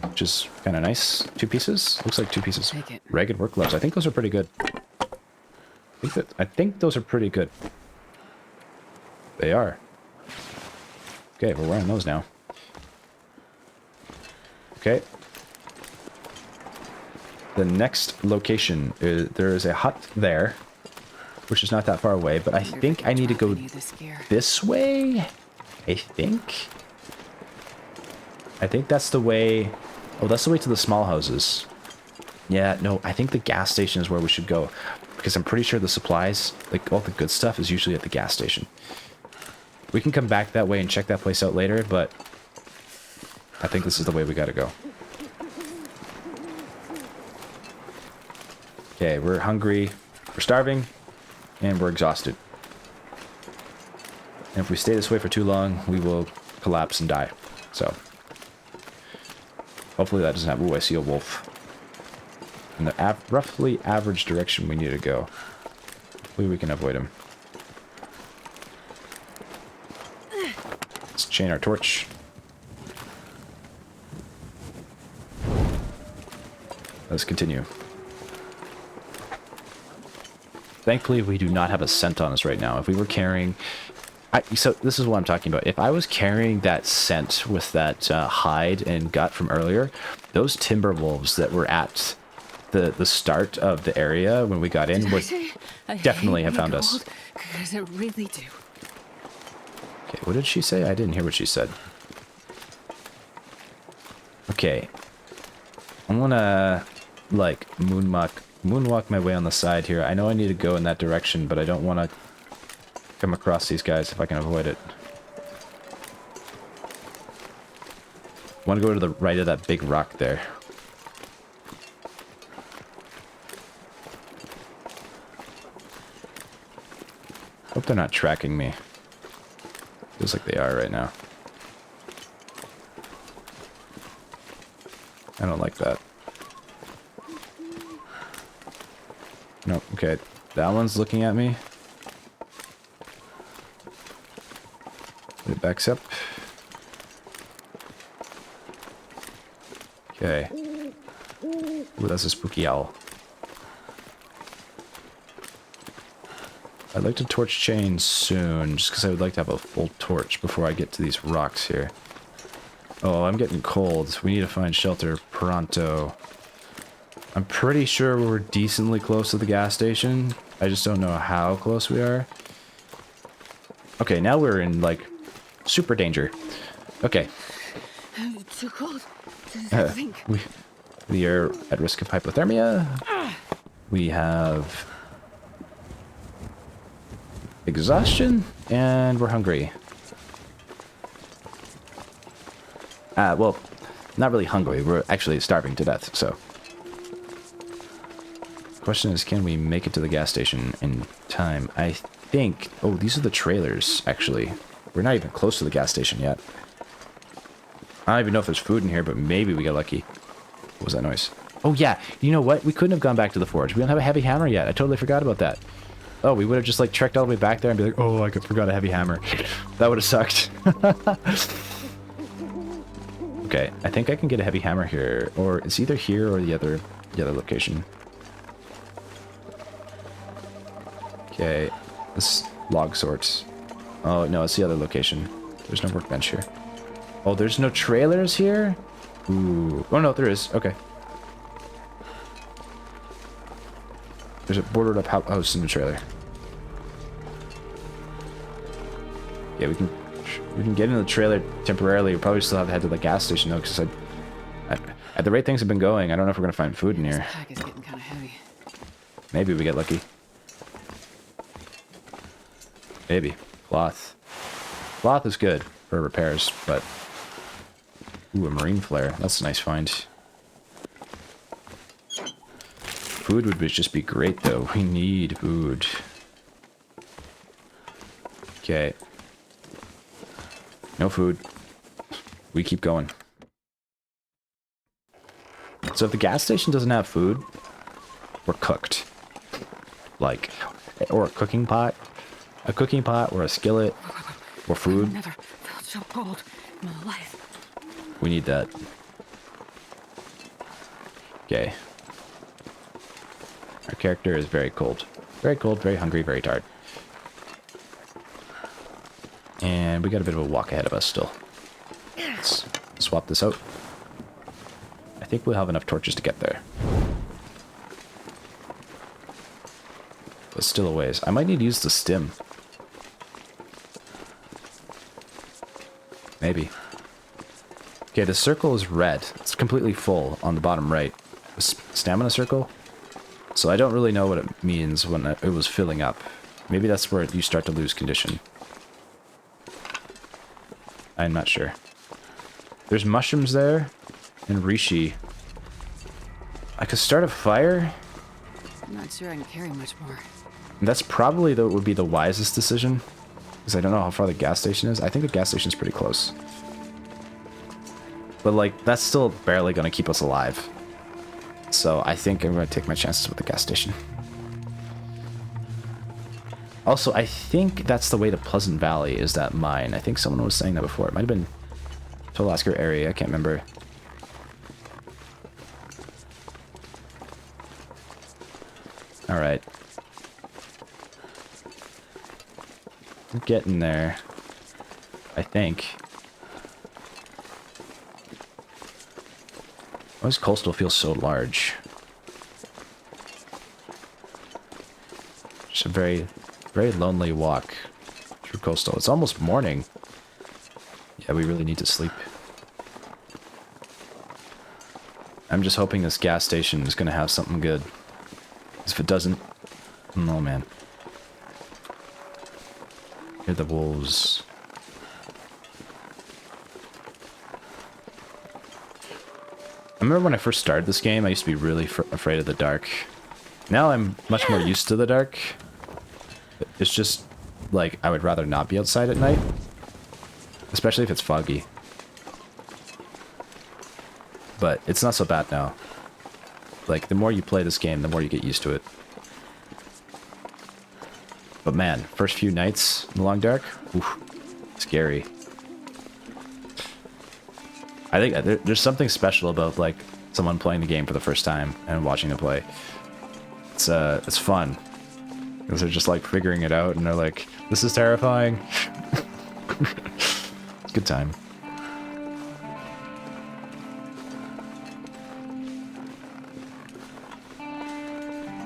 Which is kind of nice. 2 pieces? Looks like 2 pieces. Take it. Ragged work gloves. I think those are pretty good. I think those are pretty good. They are. Okay, we're wearing those now. Okay. The next location is there is a hut there, which is not that far away, but I think I need to go this way. I think that's the way. Oh, that's the way to the small houses. Yeah, no, I think the gas station is where we should go, because I'm pretty sure the supplies, like all the good stuff, is usually at the gas station. We can come back that way and check that place out later, but I think this is the way we gotta go. Okay, we're hungry, we're starving, and we're exhausted. And if we stay this way for too long, we will collapse and die. So, hopefully that doesn't happen. Ooh, I see a wolf. In the roughly average direction we need to go. Hopefully we can avoid him. Let's chain our torch. Let's continue. Thankfully, we do not have a scent on us right now. If we were carrying... so this is what I'm talking about. If I was carrying that scent with that hide and gut from earlier, those timber wolves that were at the start of the area when we got in would definitely have found us. Because I really do. Okay, what did she say? I didn't hear what she said. Okay. I'm gonna, like, moonwalk my way on the side here. I know I need to go in that direction, but I don't want to come across these guys if I can avoid it. I want to go to the right of that big rock there. Hope they're not tracking me. Feels like they are right now. I don't like that. No, okay. That one's looking at me. It backs up. Okay. Ooh, that's a spooky owl. I'd like to torch chains soon, just because I would like to have a full torch before I get to these rocks here. Oh, I'm getting cold. We need to find shelter pronto. I'm pretty sure we're decently close to the gas station. I just don't know how close we are. Okay, now we're in, like, super danger. Okay. I'm too cold to think. We are at risk of hypothermia. We have exhaustion, and we're hungry. Well, not really hungry. We're actually starving to death, so. Question is, can we make it to the gas station in time? I think... Oh, these are the trailers, actually. We're not even close to the gas station yet. I don't even know if there's food in here, but maybe we got lucky. What was that noise? Oh, yeah. You know what? We couldn't have gone back to the forge. We don't have a heavy hammer yet. I totally forgot about that. Oh, we would have just, like, trekked all the way back there and be like, oh, I forgot a heavy hammer. That would have sucked. Okay, I think I can get a heavy hammer here. Or it's either here or the other location. Okay, this log sorts. Oh, no, it's the other location. There's no workbench here. Oh, there's no trailers here? Ooh. Oh, no, there is. Okay. There's a boarded up house in the trailer. Yeah, we can get into the trailer temporarily. We probably still have to head to the gas station, though, because at the rate things have been going, I don't know if we're going to find food in here. This pack is getting kind of heavy. Maybe we get lucky. Maybe. Cloth. Cloth is good for repairs, but... Ooh, a marine flare. That's a nice find. Food would just be great, though. We need food. Okay. No food. We keep going. So if the gas station doesn't have food, we're cooked. Like, or a cooking pot. A cooking pot or a skillet or food. I've never felt so cold in my life. We need that. Okay. Our character is very cold. Very cold, very hungry, very tired. And we got a bit of a walk ahead of us still. Let's swap this out. I think we'll have enough torches to get there. But still a ways. I might need to use the stim. Maybe. Okay, the circle is red. It's completely full on the bottom right. Stamina circle? So I don't really know what it means when it was filling up. Maybe that's where you start to lose condition. I'm not sure. There's mushrooms there. And reishi. I could start a fire. I'm not sure I can carry much more. That's probably would be the wisest decision. Because I don't know how far the gas station is. I think the gas station's pretty close. But, like, that's still barely going to keep us alive. So I think I'm going to take my chances with the gas station. Also, I think that's the way to Pleasant Valley, is that mine. I think someone was saying that before. It might have been Tolasker area. I can't remember. Alright. I'm getting there. I think. Why does Coastal feel so large? Just a very, very lonely walk through Coastal. It's almost morning. Yeah, we really need to sleep. I'm just hoping this gas station is going to have something good. Because if it doesn't, oh man. Hear the wolves. I remember when I first started this game, I used to be really afraid of the dark. Now I'm much more used to the dark. It's just, like, I would rather not be outside at night. Especially if it's foggy. But it's not so bad now. Like, the more you play this game, the more you get used to it. But man, first few nights in the long dark, oof, scary. I think there's something special about, like, someone playing the game for the first time and watching them play. It's fun. Because they're just, like, figuring it out, and they're like, this is terrifying. It's a good time.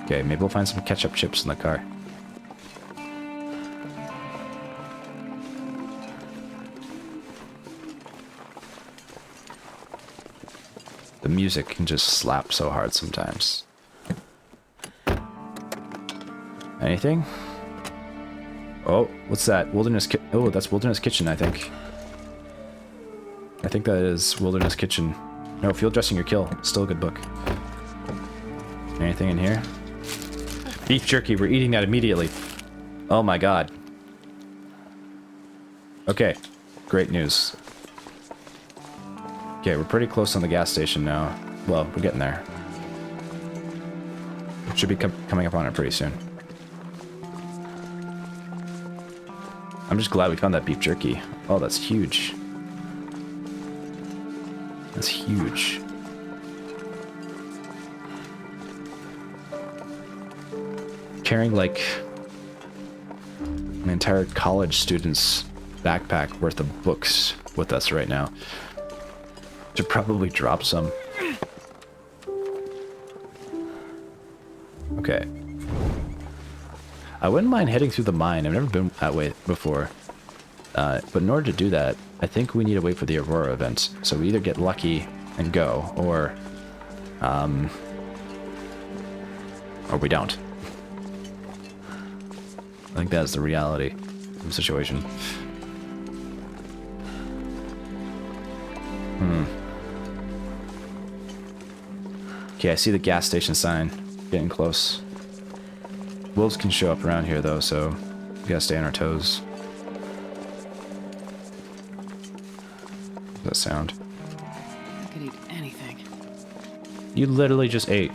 Okay, maybe we'll find some ketchup chips in the car. The music can just slap so hard sometimes. Anything? Oh, what's that? Oh, that's Wilderness Kitchen, I think. I think that is Wilderness Kitchen. No, Field Dressing Your Kill. Still a good book. Anything in here? Beef jerky, we're eating that immediately. Oh my god. Okay, great news. Okay, we're pretty close on the gas station now. Well, we're getting there. We should be coming up on it pretty soon. I'm just glad we found that beef jerky. Oh, that's huge. That's huge. Carrying like an entire college student's backpack worth of books with us right now. Should probably drop some. Okay. I wouldn't mind heading through the mine. I've never been that way before. But in order to do that, I think we need to wait for the Aurora event. So we either get lucky and go, or we don't. I think that's the reality of the situation. Okay, I see the gas station sign. Getting close. Wolves can show up around here, though, so we gotta stay on our toes. What's that sound? I could eat anything. You literally just ate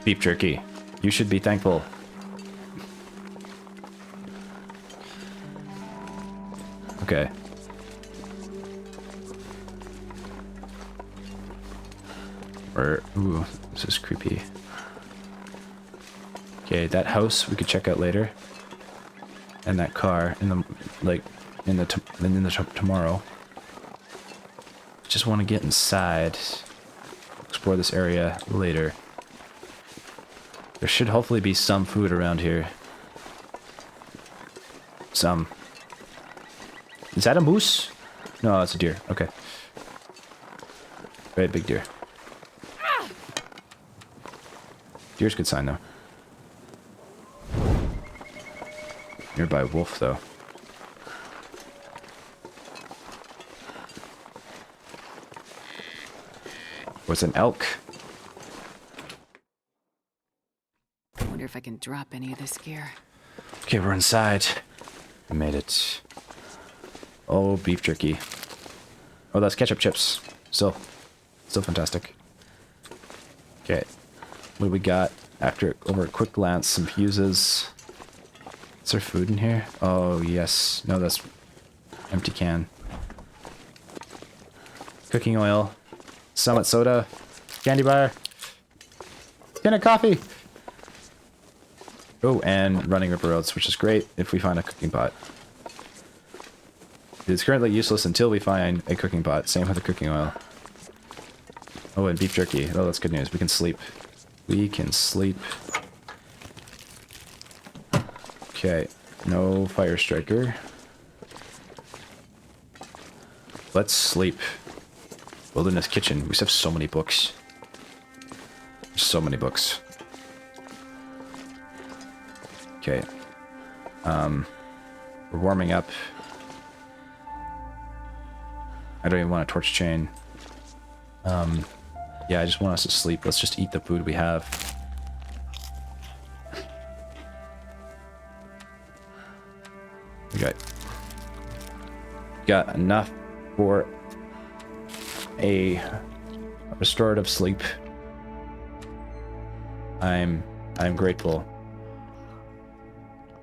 beef jerky. You should be thankful. Okay. Ooh, this is creepy. Okay, that house we could check out later. And that car in the tomorrow. Just want to get inside. Explore this area later. There should hopefully be some food around here. Some. Is that a moose? No, that's a deer. Okay. Very big deer. Deer's a good sign, though. Nearby wolf, though. What's an elk? I wonder if I can drop any of this gear. Okay, we're inside. We made it. Oh, beef jerky. Oh, that's ketchup chips. Still fantastic. Okay. What do we got? Over a quick glance, some fuses. Is there food in here? Oh, yes. No, that's empty can. Cooking oil. Summit soda. Candy bar. Tin of coffee. Oh, and running river roads, which is great if we find a cooking pot. It's currently useless until we find a cooking pot. Same with the cooking oil. Oh, and beef jerky. Oh, that's good news. We can sleep. We can sleep. Okay. No fire striker. Let's sleep. Wilderness Kitchen. We just have so many books. So many books. Okay. We're warming up. I don't even want a torch chain. Yeah, I just want us to sleep. Let's just eat the food we have. We got enough for a restorative sleep. I'm grateful.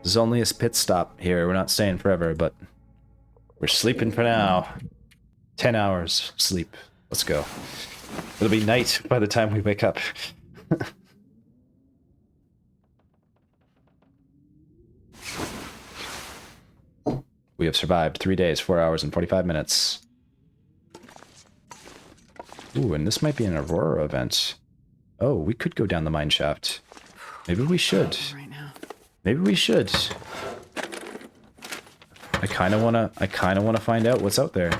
This is only a pit stop here. We're not staying forever, but we're sleeping for now. 10 hours sleep. Let's go. It'll be night by the time we wake up. We have survived 3 days, 4 hours, and 45 minutes. Ooh, and this might be an Aurora event. Oh, we could go down the mine shaft. Maybe we should. Right now. Maybe we should. I kind of wanna find out what's out there.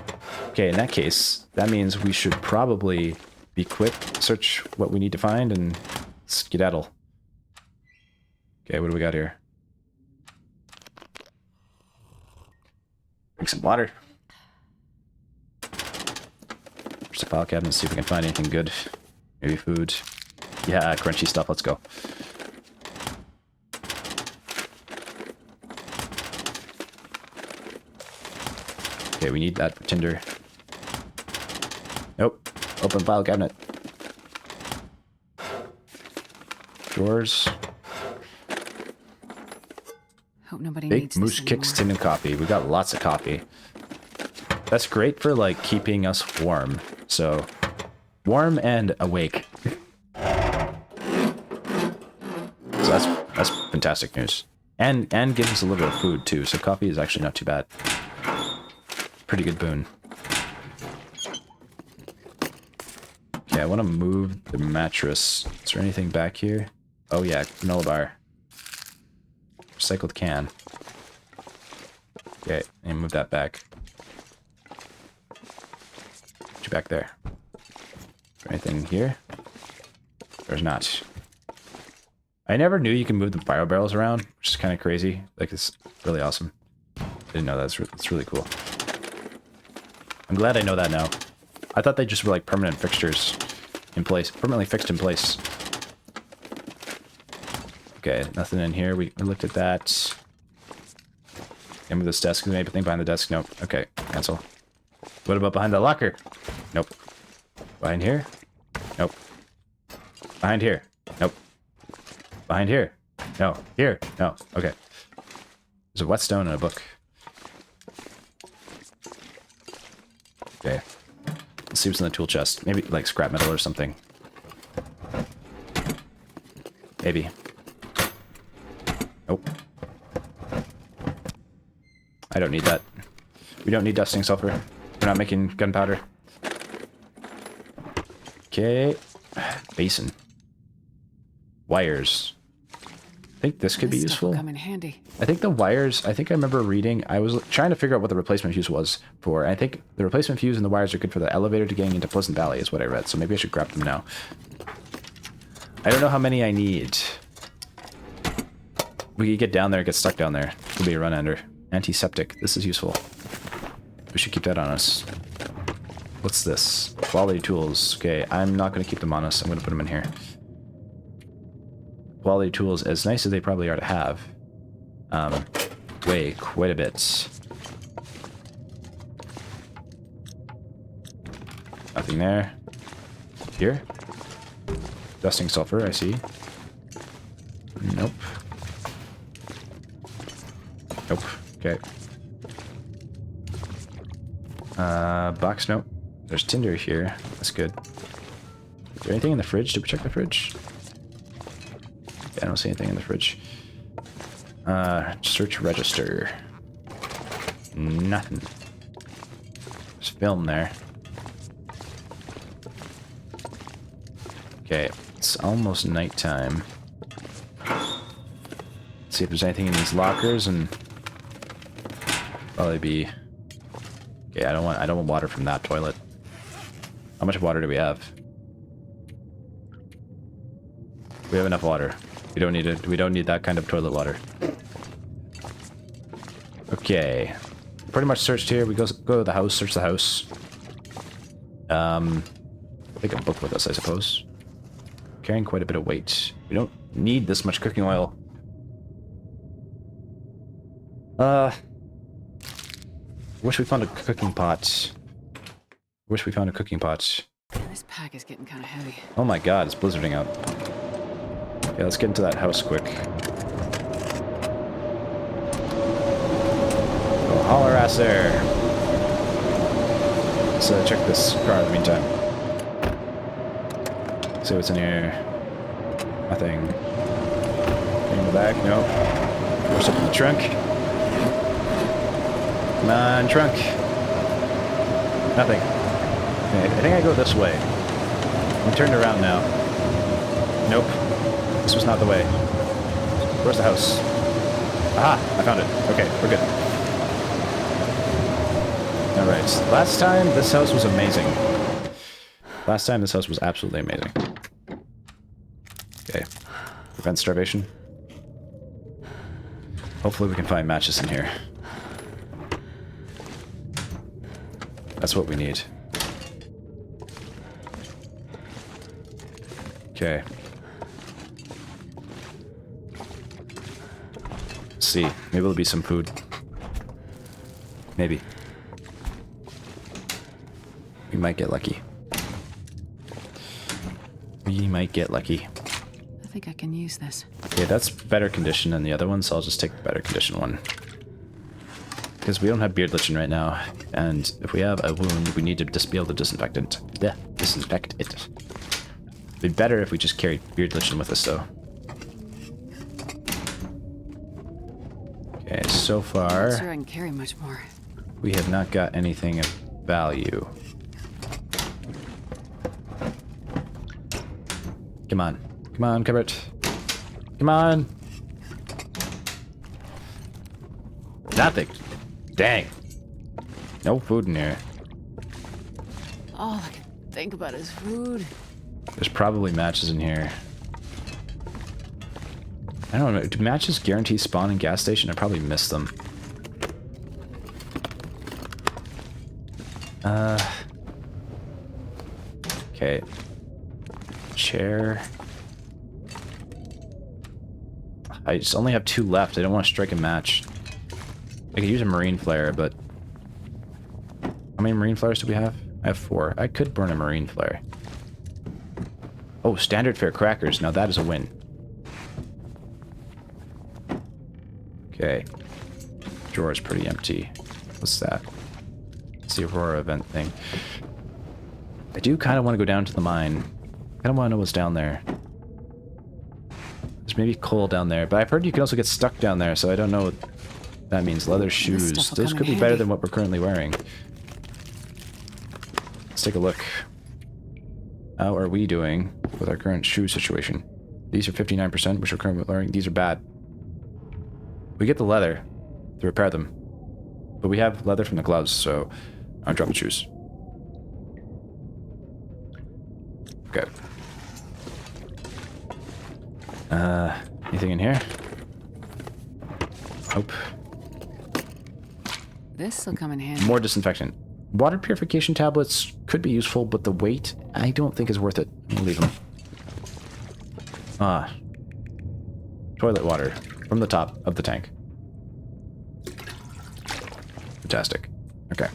Okay, in that case, that means we should probably be quick, search what we need to find, and skedaddle. Okay, what do we got here? Drink some water. There's a file cabinet, see if we can find anything good. Maybe food. Yeah, crunchy stuff, let's go. Okay, we need that for tinder. Nope. Open file cabinet. Drawers. Hope nobody Big needs moose this kicks, anymore. tin, and coffee. We got lots of coffee. That's great for, like, keeping us warm. So, warm and awake. So that's fantastic news. And gives us a little bit of food, too. So coffee is actually not too bad. Pretty good boon. Okay, I want to move the mattress. Is there anything back here? Oh yeah, granola bar. Recycled can. Okay, and move that back. Put you back there. Is there anything here? There's not. I never knew you can move the fire barrels around, which is kind of crazy. Like, it's really awesome. Didn't know that. It's really cool. I'm glad I know that now. I thought they just were like permanent fixtures in place, permanently fixed in place. Okay, nothing in here. We looked at that. And with this desk, is there anything behind the desk? Nope. Okay, cancel. What about behind the locker? Nope. Behind here? Nope. Behind here? Nope. Behind here? No. Here? No. Okay. There's a whetstone and a book. Okay. Let's see what's in the tool chest. Maybe like scrap metal or something. Maybe. Nope. I don't need that. We don't need dusting sulfur. We're not making gunpowder. Okay. Basin. Wires. I think this could be This stuff will useful. come in handy. I think the wires, I think I remember reading, I was trying to figure out what the replacement fuse was for. I think the replacement fuse and the wires are good for the elevator to getting into Pleasant Valley is what I read, so maybe I should grab them now. I don't know how many I need. We could get down there, get stuck down there. Could be a run-ender. Antiseptic, this is useful. We should keep that on us. What's this? Quality tools. Okay, I'm not going to keep them on us. I'm going to put them in here. Quality tools, as nice as they probably are to have, weigh quite a bit. Nothing there. Here? Dusting sulfur, I see. Nope. Nope. Okay. Box, nope. There's tinder here. That's good. Is there anything in the fridge? Did we check the fridge? I don't see anything in the fridge. Search register. Nothing. There's film there. Okay, it's almost nighttime. Let's see if there's anything in these lockers, and probably be. Okay, I don't want water from that toilet. How much water do we have? We have enough water. We don't need it. We don't need that kind of toilet water. Okay. Pretty much searched here. We go to the house, search the house. Take a book with us, I suppose. Carrying quite a bit of weight. We don't need this much cooking oil. Wish we found a cooking pot. Wish we found a cooking pot. This pack is getting kind of heavy. Oh my god, it's blizzarding out. Okay, let's get into that house quick. Oh, holler ass there. Let's check this car in the meantime. See what's in here. Nothing. Anything in the back? Nope. What's up in the trunk? Come on, trunk. Nothing. Okay, I think I go this way. I'm turned around now. Nope. This was not the way. Where's the house? Aha! I found it. Okay, we're good. Alright. Last time, this house was amazing. Last time, this house was absolutely amazing. Okay. Prevent starvation. Hopefully we can find matches in here. That's what we need. Okay. Let's see. Maybe there'll be some food. Maybe. We might get lucky. We might get lucky. I think I can use this. Okay, that's better condition than the other one, so I'll just take the better condition one. Because we don't have beard lichen right now, and if we have a wound, we need to just be able to disinfect it. Yeah, disinfect it. It'd be better if we just carried beard lichen with us, though. Okay, so far... I'm not sure I can carry much more. We have not got anything of value. Come on. Come on, Cupboard. Come on! Nothing! Dang! No food in here. All I can think about is food. There's probably matches in here. I don't know. Do matches guarantee spawn in gas station? I probably missed them. Okay. Chair. I just only have 2 left. I don't want to strike a match. I could use a marine flare, but... How many marine flares do we have? I have 4. I could burn a marine flare. Oh, standard fare crackers. Now that is a win. Okay. Drawer is pretty empty. What's that? It's the Aurora event thing. I do kind of want to go down to the mine. I kind of want to know what's down there. There's maybe coal down there, but I've heard you can also get stuck down there, so I don't know what that means. Leather shoes. Those could be better than what we're currently wearing. Let's take a look. How are we doing with our current shoe situation? These are 59%, which we're currently wearing. These are bad. We get the leather to repair them, but we have leather from the gloves, so I'll drop the shoes. Good. Anything in here? Nope. This will come in handy. More disinfectant. Water purification tablets could be useful, but the weight, I don't think is worth it. I'll leave them. Toilet water from the top of the tank. Fantastic. Okay.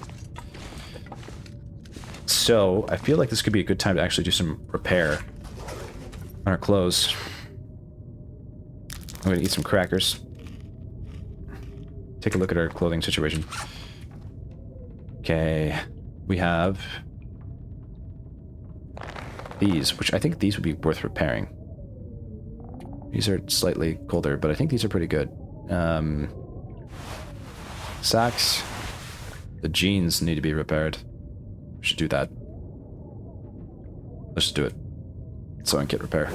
So, I feel like this could be a good time to actually do some repair on our clothes. I'm gonna eat some crackers. Take a look at our clothing situation. Okay, we have these, which I think these would be worth repairing. These are slightly colder, but I think these are pretty good. Socks. The jeans need to be repaired. We should do that. Let's just do it. Sewing kit repair.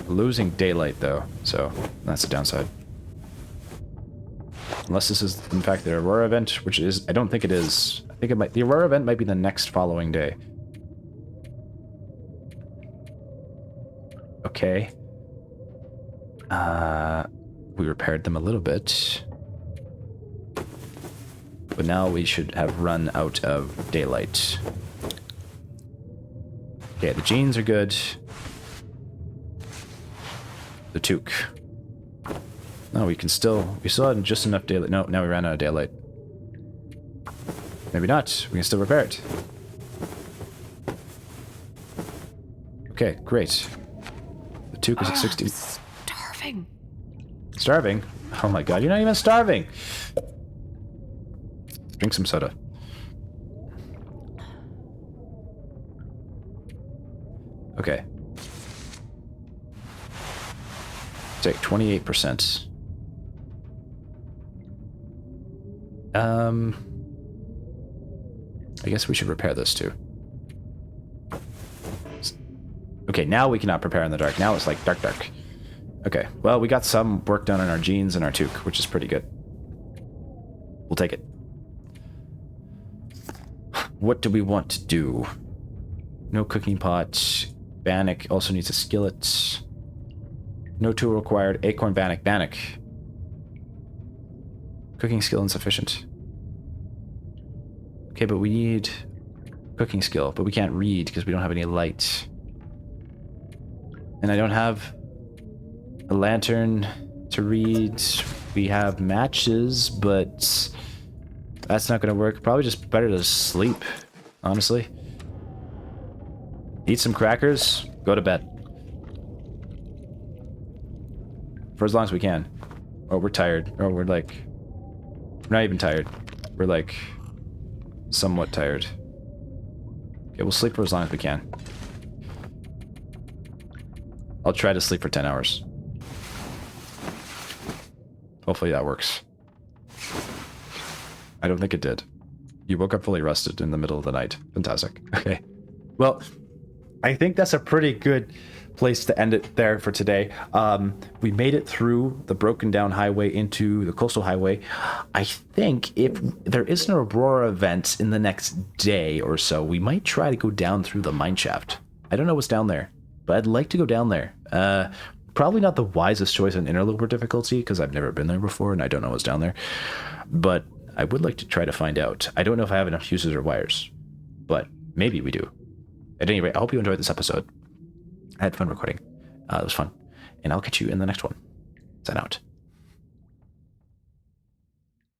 Losing daylight though, so that's the downside. Unless this is in fact the Aurora event, which is, I don't think it is. I think it might, the Aurora event might be the next following day. Okay. We repaired them a little bit. But now we should have run out of daylight. Okay, the jeans are good. The toque. No, we still had just enough daylight. No, now we ran out of daylight. Maybe not. We can still repair it. Okay, great. The toque is at 60. I'm starving. Starving? Oh my god, you're not even starving! Drink some soda. Okay. Take 28%. I guess we should repair this too. Okay, now we cannot prepare in the dark. Now it's like dark. Okay, well, we got some work done on our jeans and our toque, which is pretty good. We'll take it. What do we want to do? No cooking pot. Bannock also needs a skillet. No tool required. Acorn, Bannock. Cooking skill insufficient. Okay, but we need cooking skill, but we can't read because we don't have any light. And I don't have a lantern to read. We have matches, but that's not going to work. Probably just better to sleep, honestly. Eat some crackers, go to bed. For as long as we can. Oh, we're tired. Or we're like... We're not even tired. We're like... somewhat tired. Okay, we'll sleep for as long as we can. I'll try to sleep for 10 hours. Hopefully that works. I don't think it did. You woke up fully rested in the middle of the night. Fantastic. Okay. Well, I think that's a pretty good place to end it there for today. We made it through the broken down highway into the coastal highway. I think if there is an Aurora event in the next day or so, we might try to go down through the mine shaft. I don't know what's down there, but I'd like to go down there. Probably not the wisest choice in Interloper difficulty because I've never been there before and I don't know what's down there. But I would like to try to find out. I don't know if I have enough fuses or wires, but maybe we do. At any rate, I hope you enjoyed this episode. I had fun recording. It was fun. And I'll catch you in the next one. Sign out.